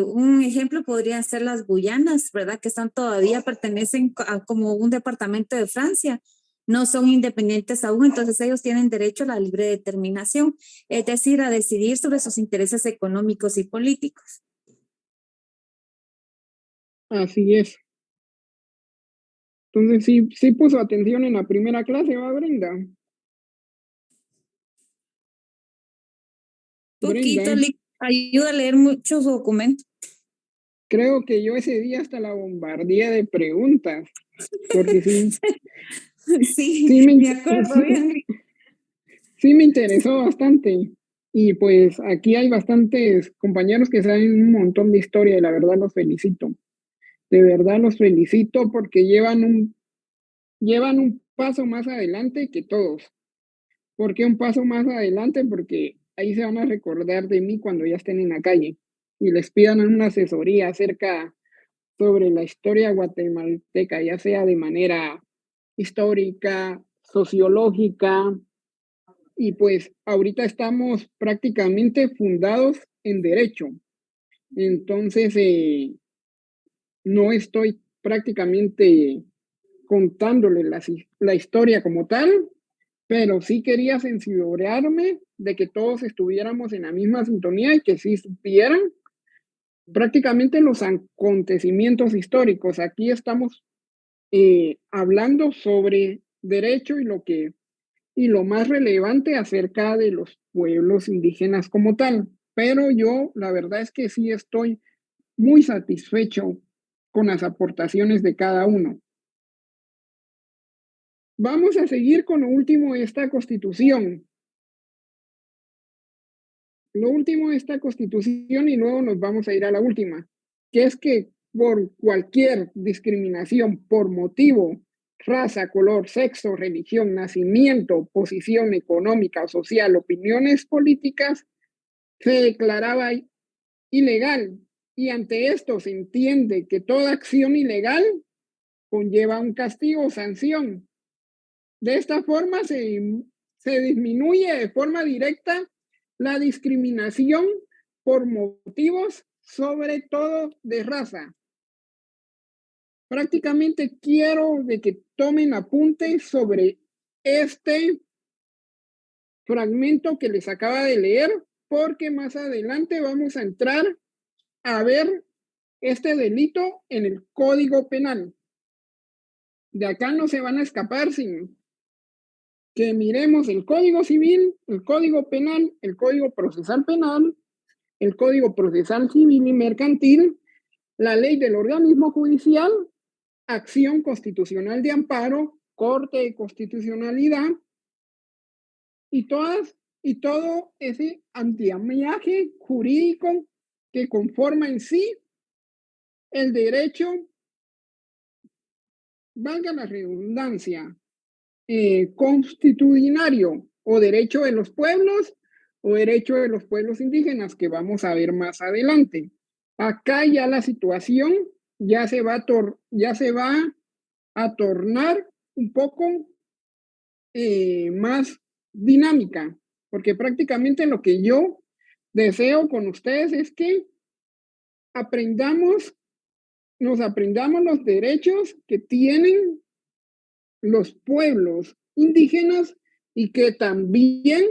un ejemplo podrían ser las Guyanas, ¿verdad? Que todavía pertenecen a como un departamento de Francia, no son independientes aún, entonces ellos tienen derecho a la libre determinación, es decir, a decidir sobre sus intereses económicos y políticos. Así es. Entonces sí puso atención en la primera clase, ¿va, Brenda? Poquito, ayuda a leer muchos documentos. Creo que yo ese día hasta la bombardeé de preguntas, porque sí. Sí, me acuerdo bien. Sí me interesó bastante. Y pues aquí hay bastantes compañeros que saben un montón de historia y la verdad los felicito. De verdad los felicito porque llevan un paso más adelante que todos. ¿Por qué un paso más adelante? Porque ahí se van a recordar de mí cuando ya estén en la calle y les pidan una asesoría acerca sobre la historia guatemalteca, ya sea de manera histórica, sociológica, y pues ahorita estamos prácticamente fundados en derecho. Entonces, no estoy prácticamente contándole la historia como tal, pero sí quería censurarme de que todos estuviéramos en la misma sintonía y que sí supieran prácticamente los acontecimientos históricos. Aquí estamos hablando sobre derecho y lo más relevante acerca de los pueblos indígenas como tal. Pero yo, la verdad es que sí estoy muy satisfecho con las aportaciones de cada uno. Vamos a seguir con lo último de esta Constitución. Lo último de esta Constitución y luego nos vamos a ir a la última, que es que por cualquier discriminación por motivo, raza, color, sexo, religión, nacimiento, posición económica o social, opiniones políticas, se declaraba ilegal. Y ante esto se entiende que toda acción ilegal conlleva un castigo o sanción. De esta forma se disminuye de forma directa la discriminación por motivos, sobre todo de raza. Prácticamente quiero de que tomen apuntes sobre este fragmento que les acaba de leer, porque más adelante vamos a entrar a ver este delito en el Código Penal. De acá no se van a escapar sin que miremos el Código Civil, el Código Penal, el Código Procesal Penal, el Código Procesal Civil y Mercantil, la ley del organismo judicial, acción constitucional de amparo, Corte de Constitucionalidad y todo ese andamiaje jurídico que conforma en sí el derecho, valga la redundancia, constitucionario o derecho de los pueblos o derecho de los pueblos indígenas que vamos a ver más adelante. Acá ya la situación ya se va a tornar un poco más dinámica, porque prácticamente lo que yo deseo con ustedes es que nos aprendamos los derechos que tienen los pueblos indígenas y que también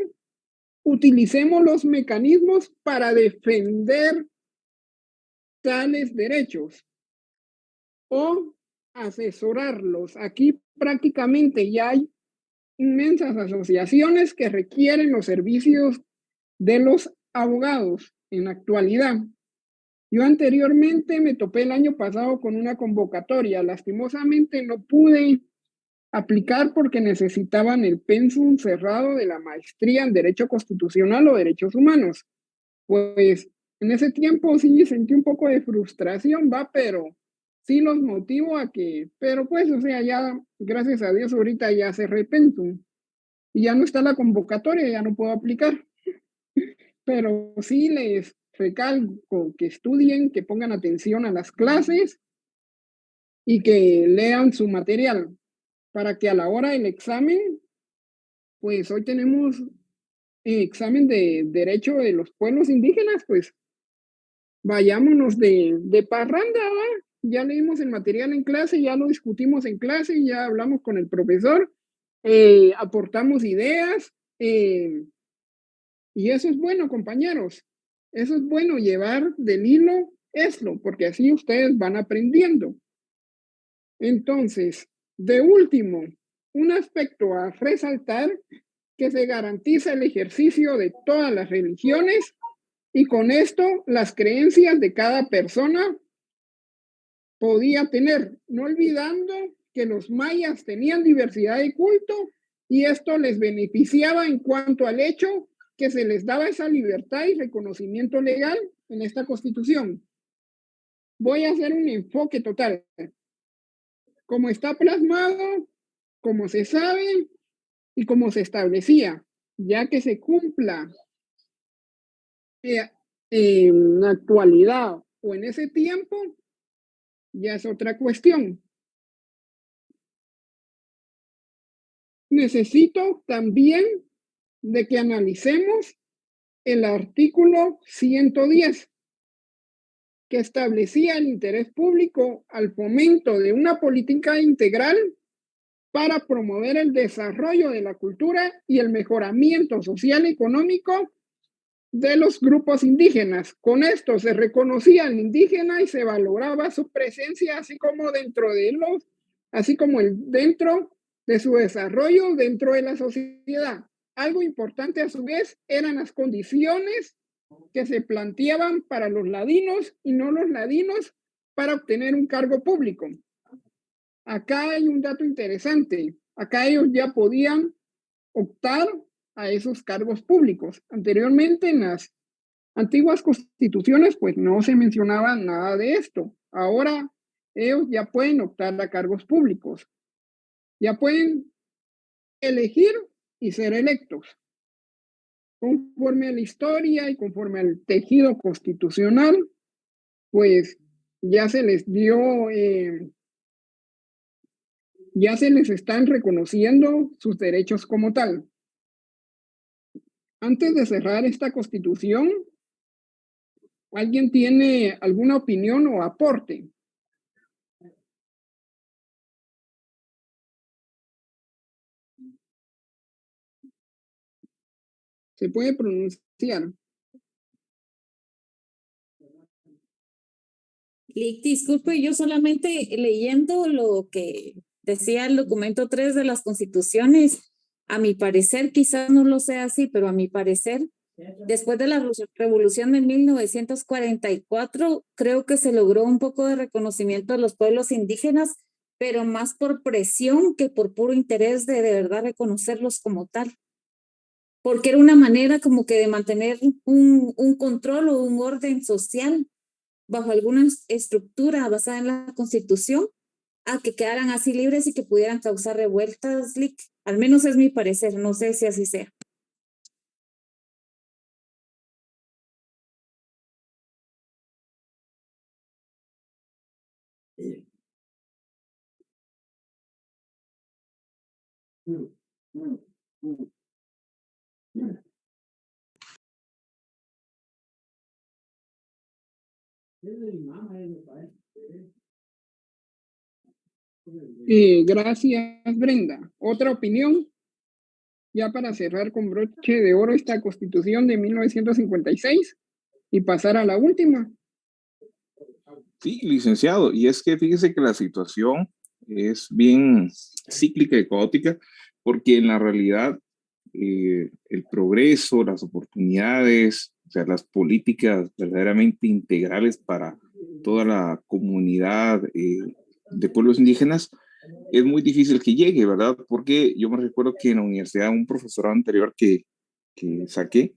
utilicemos los mecanismos para defender tales derechos o asesorarlos. Aquí prácticamente ya hay inmensas asociaciones que requieren los servicios de los abogados en la actualidad. Yo anteriormente me topé el año pasado con una convocatoria. Lastimosamente no pude aplicar porque necesitaban el pensum cerrado de la maestría en Derecho Constitucional o Derechos Humanos. Pues en ese tiempo sí sentí un poco de frustración, pero sí los motivo a que, pero pues, o sea, ya, gracias a Dios, ahorita ya cerré pensum y ya no está la convocatoria, ya no puedo aplicar. Pero sí les recalco que estudien, que pongan atención a las clases y que lean su material para que a la hora del examen, pues hoy tenemos examen de Derecho de los Pueblos Indígenas, pues vayámonos de parranda, ¿va? Ya leímos el material en clase, ya lo discutimos en clase, ya hablamos con el profesor, aportamos ideas, y eso es bueno, compañeros. Eso es bueno, llevar del hilo esto, porque así ustedes van aprendiendo. Entonces, de último, un aspecto a resaltar, que se garantiza el ejercicio de todas las religiones y con esto las creencias de cada persona podía tener, no olvidando que los mayas tenían diversidad de culto y esto les beneficiaba en cuanto al hecho que se les daba esa libertad y reconocimiento legal en esta Constitución. Voy a hacer un enfoque total. Como está plasmado, como se sabe y como se establecía, ya que se cumpla en la actualidad o en ese tiempo, ya es otra cuestión. Necesito también de que analicemos el artículo 110, que establecía el interés público al fomento de una política integral para promover el desarrollo de la cultura y el mejoramiento social y económico de los grupos indígenas. Con esto se reconocía al indígena y se valoraba su presencia, así como dentro de su desarrollo dentro de la sociedad. Algo importante a su vez eran las condiciones que se planteaban para los ladinos y no los ladinos para obtener un cargo público. Acá hay un dato interesante. Acá ellos ya podían optar a esos cargos públicos. Anteriormente en las antiguas constituciones pues no se mencionaba nada de esto. Ahora ellos ya pueden optar a cargos públicos. Ya pueden elegir y ser electos. Conforme a la historia y conforme al tejido constitucional, pues ya se les dio, ya se les están reconociendo sus derechos como tal. Antes de cerrar esta constitución, ¿alguien tiene alguna opinión o aporte? Se puede pronunciar. Lick, disculpe, yo solamente leyendo lo que decía el documento 3 de las constituciones, a mi parecer, quizás no lo sea así, pero a mi parecer, después de la revolución de 1944, creo que se logró un poco de reconocimiento de los pueblos indígenas, pero más por presión que por puro interés de verdad reconocerlos como tal. Porque era una manera como que de mantener un control o un orden social bajo alguna estructura basada en la Constitución, a que quedaran así libres y que pudieran causar revueltas, Lick. Al menos es mi parecer, no sé si así sea. Gracias, Brenda. ¿Otra opinión? Ya para cerrar con broche de oro esta constitución de 1956 y pasar a la última. Sí, licenciado, y es que fíjese que la situación es bien cíclica y caótica, porque en la realidad el progreso, las oportunidades, o sea, las políticas verdaderamente integrales para toda la comunidad de pueblos indígenas, es muy difícil que llegue, ¿verdad? Porque yo me recuerdo que en la universidad un profesor anterior que saqué,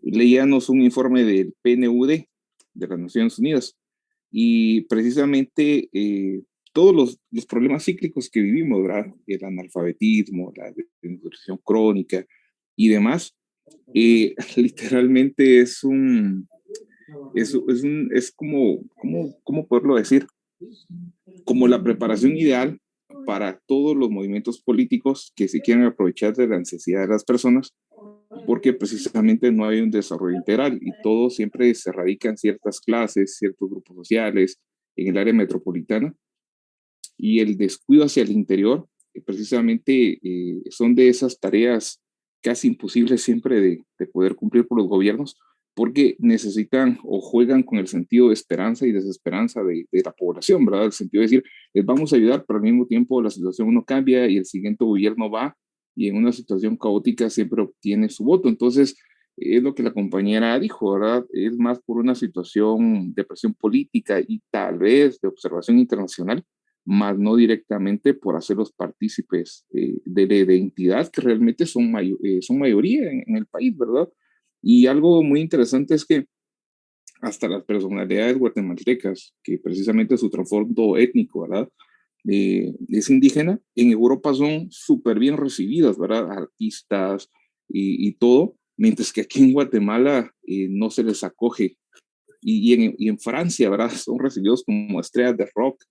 leíanos un informe del PNUD de las Naciones Unidas y precisamente todos los problemas cíclicos que vivimos, ¿verdad? El analfabetismo, la desnutrición crónica y demás, literalmente es como, ¿cómo poderlo decir? Como la preparación ideal para todos los movimientos políticos que se quieran aprovechar de la necesidad de las personas, porque precisamente no hay un desarrollo integral y todo siempre se radica en ciertas clases, ciertos grupos sociales, en el área metropolitana, y el descuido hacia el interior, precisamente son de esas tareas casi imposibles siempre de poder cumplir por los gobiernos, porque necesitan o juegan con el sentido de esperanza y desesperanza de la población, ¿verdad? El sentido de decir, les vamos a ayudar, pero al mismo tiempo la situación no cambia y el siguiente gobierno va y en una situación caótica siempre obtiene su voto. Entonces, es lo que la compañera dijo, ¿verdad? Es más por una situación de presión política y tal vez de observación internacional, más no directamente por hacerlos partícipes de entidades que realmente son mayoría en el país, ¿verdad? Y algo muy interesante es que hasta las personalidades guatemaltecas, que precisamente su trasfondo étnico, ¿verdad? Es indígena, en Europa son súper bien recibidas, ¿verdad? Artistas y todo, mientras que aquí en Guatemala no se les acoge. Y en Francia, ¿verdad? Son recibidos como estrellas de rock,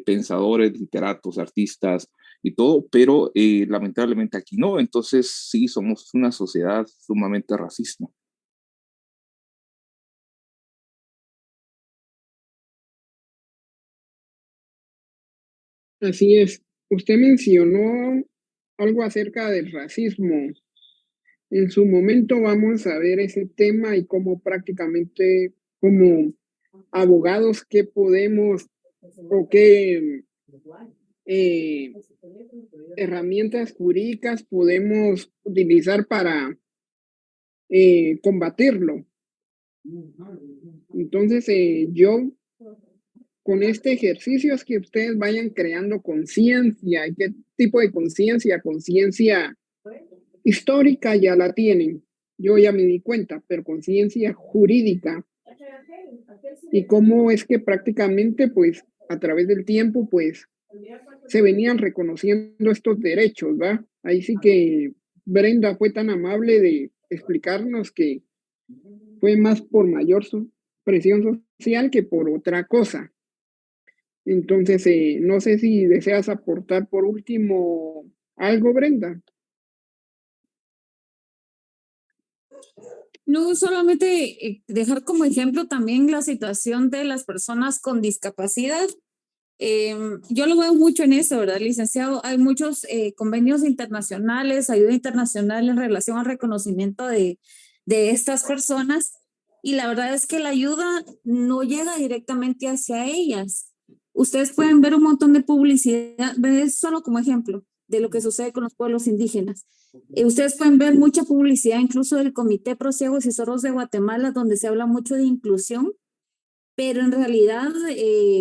pensadores, literatos, artistas y todo, pero lamentablemente aquí no. Entonces sí, somos una sociedad sumamente racista. Así es. usted mencionó algo acerca del racismo. En su momento vamos a ver ese tema y cómo prácticamente como abogados qué podemos o qué herramientas jurídicas podemos utilizar para combatirlo. Entonces, yo con este ejercicio es que ustedes vayan creando conciencia. ¿Y qué tipo de conciencia? Conciencia histórica ya la tienen. Yo ya me di cuenta, pero conciencia jurídica. Y cómo es que prácticamente, pues, a través del tiempo, pues, se venían reconociendo estos derechos, ¿va? Ahí sí que Brenda fue tan amable de explicarnos que fue más por mayor presión social que por otra cosa. Entonces, no sé si deseas aportar por último algo, Brenda. No, solamente dejar como ejemplo también la situación de las personas con discapacidad. Yo lo veo mucho en eso, ¿verdad, licenciado? Hay muchos convenios internacionales, ayuda internacional en relación al reconocimiento de estas personas, y la verdad es que la ayuda no llega directamente hacia ellas. Ustedes pueden ver un montón de publicidad, es solo como ejemplo de lo que sucede con los pueblos indígenas. Ustedes pueden ver mucha publicidad, incluso del Comité Pro Ciegos y Sordos de Guatemala, donde se habla mucho de inclusión, pero en realidad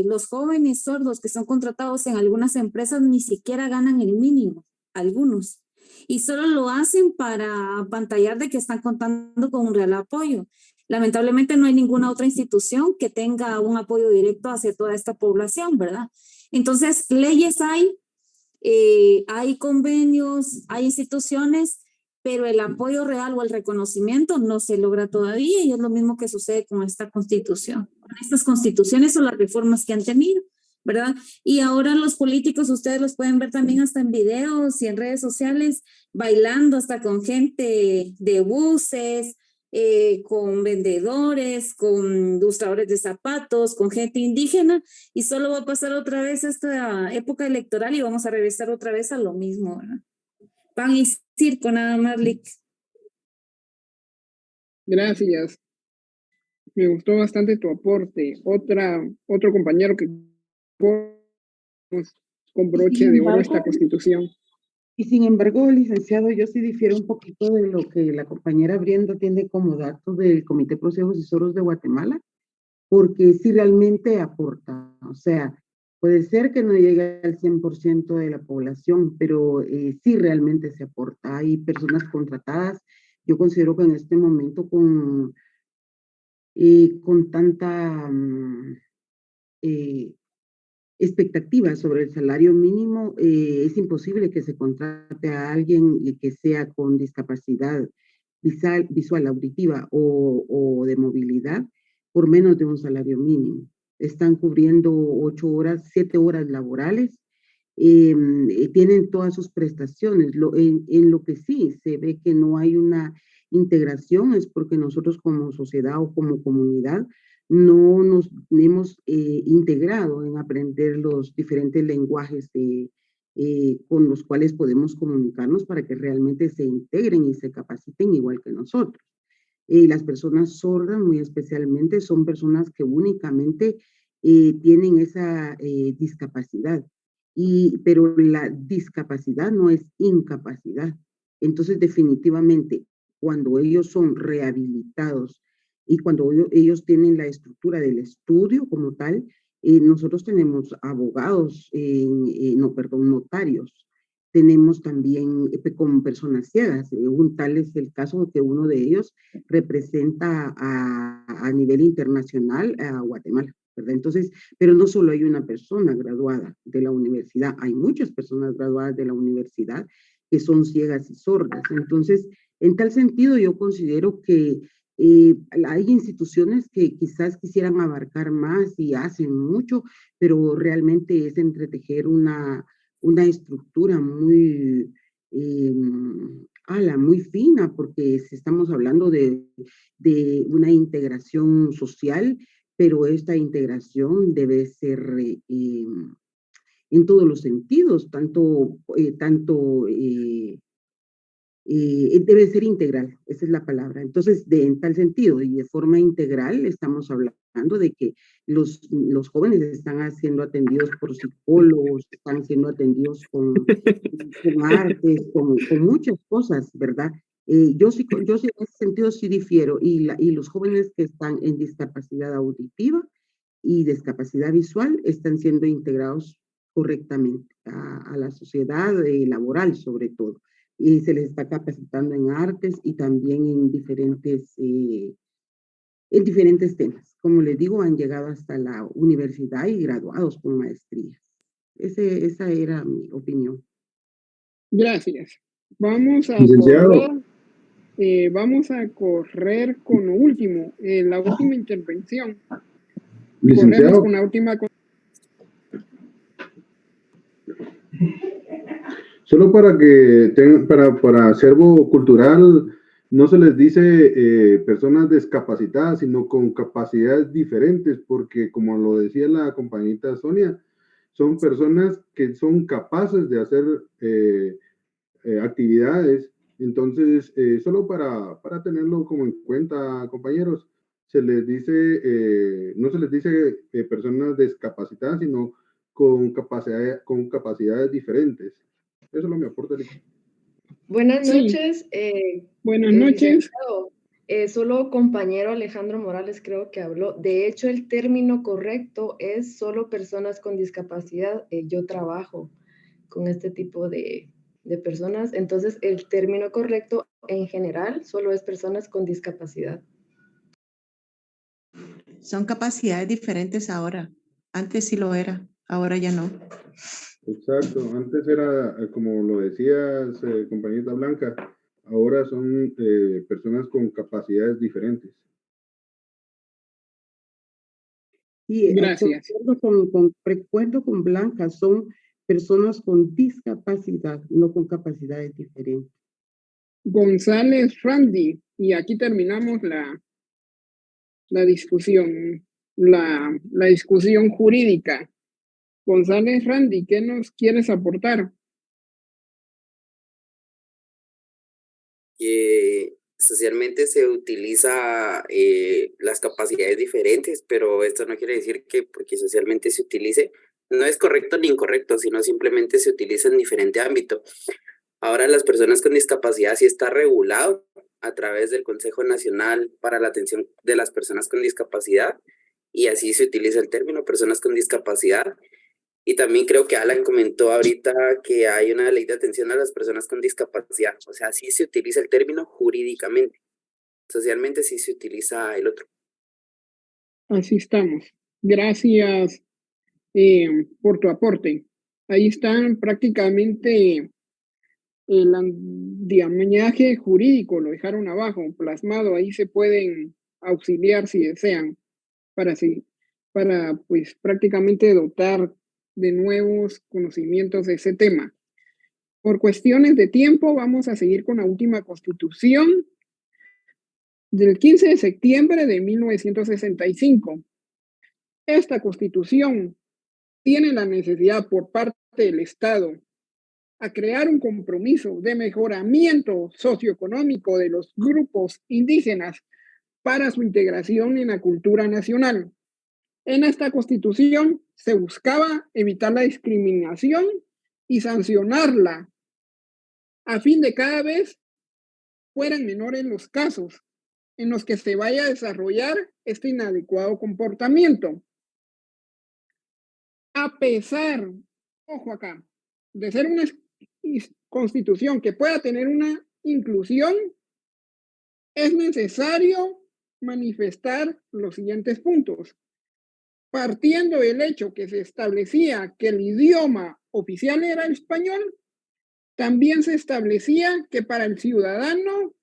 los jóvenes sordos que son contratados en algunas empresas ni siquiera ganan el mínimo, algunos, y solo lo hacen para pantallar de que están contando con un real apoyo. Lamentablemente no hay ninguna otra institución que tenga un apoyo directo hacia toda esta población, ¿verdad? Entonces, leyes hay convenios, hay instituciones, pero el apoyo real o el reconocimiento no se logra todavía, y es lo mismo que sucede con esta constitución, con estas constituciones o las reformas que han tenido, ¿verdad? Y ahora los políticos, ustedes los pueden ver también hasta en videos y en redes sociales, bailando hasta con gente de buses, con vendedores, con ilustradores de zapatos, con gente indígena, y solo va a pasar otra vez esta época electoral y vamos a regresar otra vez a lo mismo, ¿verdad? Pan y circo nada más, Lick. Gracias. Me gustó bastante tu aporte. Otro compañero que con broche de oro esta constitución. Y sin embargo, licenciado, yo sí difiero un poquito de lo que la compañera Brenda tiene como datos del Comité Pro Ciegos y Sordos de Guatemala, porque sí realmente aporta. O sea, puede ser que no llegue al 100% de la población, pero sí realmente se aporta. Hay personas contratadas. Yo considero que en este momento con tanta expectativas sobre el salario mínimo, es imposible que se contrate a alguien que sea con discapacidad visual auditiva o de movilidad por menos de un salario mínimo. Están cubriendo 8 horas, 7 horas laborales, tienen todas sus prestaciones. En lo que sí se ve que no hay una integración es porque nosotros como sociedad o como comunidad no nos hemos integrado en aprender los diferentes lenguajes con los cuales podemos comunicarnos para que realmente se integren y se capaciten igual que nosotros. Las personas sordas, muy especialmente, son personas que únicamente tienen esa discapacidad, pero la discapacidad no es incapacidad. Entonces, definitivamente, cuando ellos son rehabilitados y cuando ellos tienen la estructura del estudio como tal, nosotros tenemos abogados, notarios, tenemos también como personas ciegas. Tal es el caso de que uno de ellos representa a nivel internacional a Guatemala, ¿verdad? Entonces, pero no solo hay una persona graduada de la universidad, hay muchas personas graduadas de la universidad que son ciegas y sordas. Entonces, en tal sentido, yo considero que hay instituciones que quizás quisieran abarcar más y hacen mucho, pero realmente es entretejer una estructura muy, muy fina, porque estamos hablando de una integración social, pero esta integración debe ser en todos los sentidos, debe ser integral, esa es la palabra. Entonces, en tal sentido y de forma integral, estamos hablando de que los jóvenes están siendo atendidos por psicólogos, están siendo atendidos con artes, con muchas cosas, ¿verdad? Yo sí, en ese sentido sí difiero, y los jóvenes que están en discapacidad auditiva y discapacidad visual están siendo integrados correctamente a la sociedad laboral, sobre todo. Y se les está capacitando en artes y también en diferentes temas. Como les digo, han llegado hasta la universidad y graduados con maestrías. Esa era mi opinión. Gracias. Vamos a correr con lo último, la última intervención. Corremos con la última. Solo para que tengan, para acervo cultural, no se les dice personas discapacitadas, sino con capacidades diferentes, porque como lo decía la compañita Sonia, son personas que son capaces de hacer actividades. Entonces, solo para tenerlo como en cuenta, compañeros, se les dice, no se les dice personas discapacitadas, sino con capacidades diferentes. Eso es lo que me aporta. Buenas noches. Buenas noches. Solo compañero Alejandro Morales creo que habló. De hecho, el término correcto es solo personas con discapacidad. Yo trabajo con este tipo de personas. Entonces, el término correcto en general solo es personas con discapacidad. Son capacidades diferentes ahora. Antes sí lo era, ahora ya no. Exacto, antes era, como lo decías, compañerita Blanca, ahora son personas con capacidades diferentes. Sí, gracias. Recuerdo con Blanca, son personas con discapacidad, no con capacidades diferentes. González Randy, y aquí terminamos la discusión, la discusión jurídica. González Randy, ¿qué nos quieres aportar? Socialmente se utiliza las capacidades diferentes, pero esto no quiere decir que porque socialmente se utilice, no es correcto ni incorrecto, sino simplemente se utiliza en diferente ámbito. Ahora las personas con discapacidad sí está regulado a través del Consejo Nacional para la Atención de las Personas con Discapacidad, y así se utiliza el término personas con discapacidad. Y también creo que Alan comentó ahorita que hay una ley de atención a las personas con discapacidad. O sea, sí se utiliza el término jurídicamente. Socialmente sí se utiliza el otro. Así estamos. Gracias por tu aporte. Ahí están prácticamente el andamiaje jurídico, lo dejaron abajo, plasmado. Ahí se pueden auxiliar si desean para pues prácticamente dotar de nuevos conocimientos de ese tema. Por cuestiones de tiempo, vamos a seguir con la última constitución del 15 de septiembre de 1965. Esta constitución tiene la necesidad por parte del Estado a crear un compromiso de mejoramiento socioeconómico de los grupos indígenas para su integración en la cultura nacional. En esta constitución se buscaba evitar la discriminación y sancionarla a fin de cada vez fueran menores los casos en los que se vaya a desarrollar este inadecuado comportamiento. A pesar, ojo acá, de ser una constitución que pueda tener una inclusión, es necesario manifestar los siguientes puntos. Partiendo del hecho que se establecía que el idioma oficial era el español, también se establecía que para el ciudadano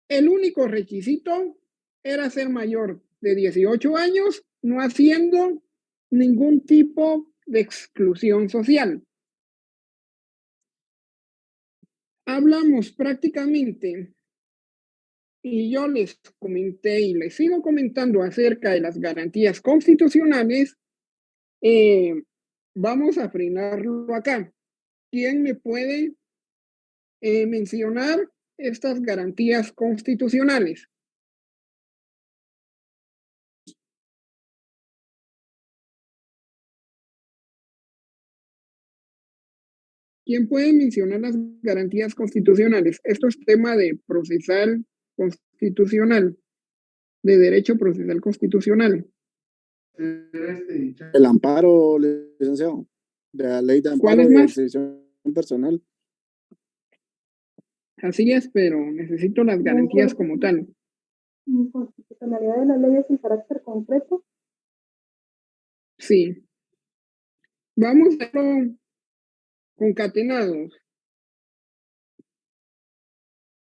el único requisito era ser mayor de 18 años, no haciendo ningún tipo de exclusión social. Hablamos prácticamente, y yo les comenté y les sigo comentando acerca de las garantías constitucionales, vamos a frenarlo acá. ¿Quién me puede mencionar estas garantías constitucionales? ¿Quién puede mencionar las garantías constitucionales? Esto es tema de procesal constitucional, de derecho procesal constitucional. El amparo, licenciado, de la ley de ¿Cuál amparo es de más? exhibición personal. Así es, pero necesito las garantías como tal. ¿Inconstitucionalidad de las leyes sin carácter concreto? Sí. Vamos a hacerlo concatenados.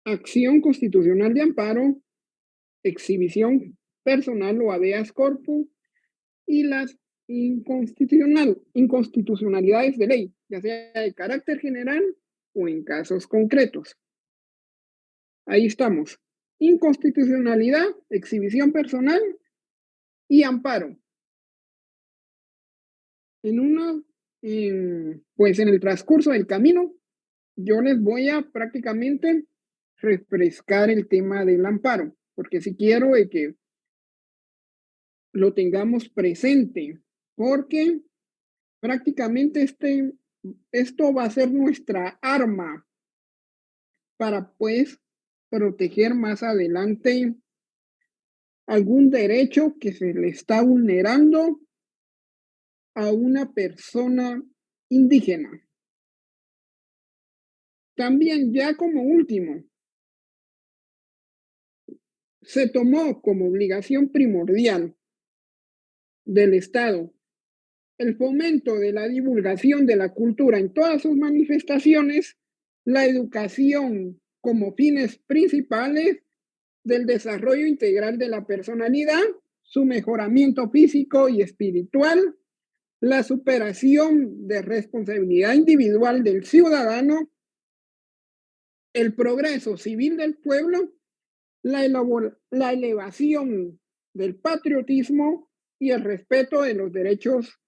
Acción constitucional de amparo, exhibición personal o habeas corpus y las inconstitucionalidades de ley, ya sea de carácter general o en casos concretos. Ahí estamos. Inconstitucionalidad, exhibición personal y amparo. Pues en el transcurso del camino, yo les voy a prácticamente refrescar el tema del amparo, porque si quiero que lo tengamos presente, porque prácticamente esto va a ser nuestra arma para pues proteger más adelante algún derecho que se le está vulnerando a una persona indígena. También, ya como último, se tomó como obligación primordial del Estado el fomento de la divulgación de la cultura en todas sus manifestaciones, la educación como fines principales del desarrollo integral de la personalidad, su mejoramiento físico y espiritual, la superación de responsabilidad individual del ciudadano, el progreso civil del pueblo, la elevación del patriotismo y el respeto de los derechos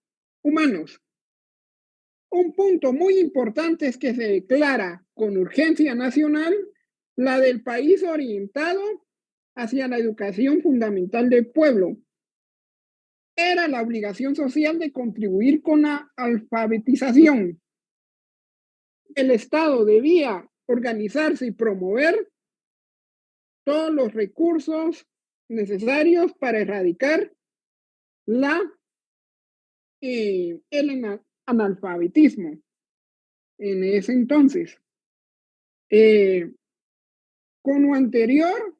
humanos. Un punto muy importante es que se declara con urgencia nacional la del país orientado hacia la educación fundamental del pueblo. Era la obligación social de contribuir con la alfabetización. El Estado debía organizarse y promover todos los recursos necesarios para erradicar el analfabetismo en ese entonces. Con lo anterior,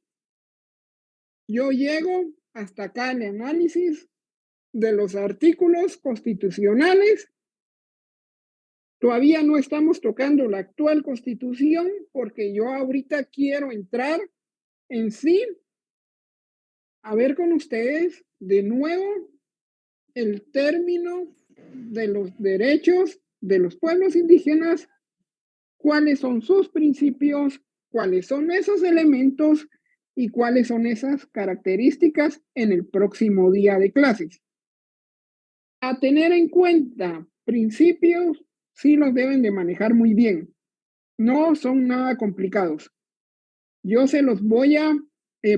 yo llego hasta acá el análisis de los artículos constitucionales. Todavía no estamos tocando la actual constitución porque yo ahorita quiero entrar en sí a ver con ustedes de nuevo el término de los derechos de los pueblos indígenas, cuáles son sus principios, cuáles son esos elementos y cuáles son esas características en el próximo día de clases. A tener en cuenta, principios sí los deben de manejar muy bien. No son nada complicados. Yo se los voy a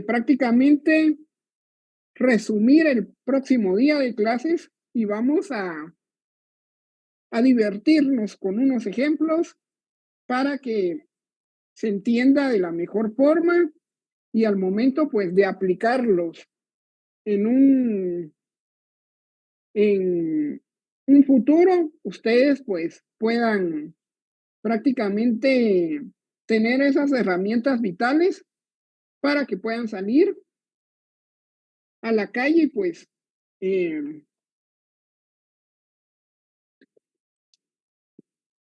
prácticamente resumir el próximo día de clases y vamos a divertirnos con unos ejemplos para que se entienda de la mejor forma y al momento pues de aplicarlos en un futuro, ustedes pues puedan prácticamente tener esas herramientas vitales para que puedan salir a la calle y pues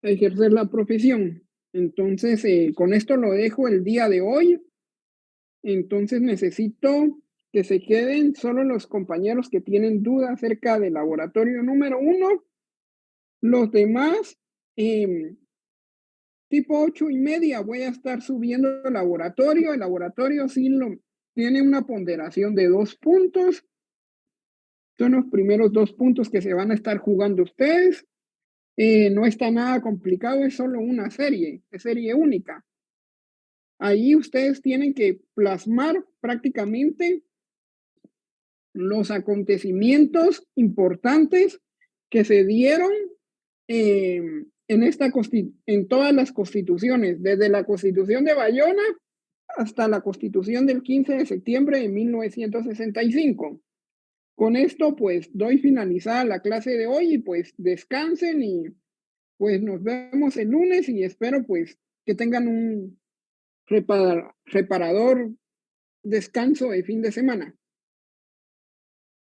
ejercer la profesión. Entonces, con esto lo dejo el día de hoy. Entonces necesito que se queden solo los compañeros que tienen dudas acerca del laboratorio número 1. Los demás, tipo 8:30, voy a estar subiendo el laboratorio. El laboratorio sí tiene una ponderación de 2 puntos. Son los primeros 2 puntos que se van a estar jugando ustedes. No está nada complicado, es solo una serie, es serie única. Ahí ustedes tienen que plasmar prácticamente los acontecimientos importantes que se dieron en todas las constituciones, desde la Constitución de Bayona hasta la Constitución del 15 de septiembre de 1965. Con esto, pues, doy finalizada la clase de hoy y pues descansen y pues nos vemos el lunes y espero pues que tengan un reparador descanso de fin de semana.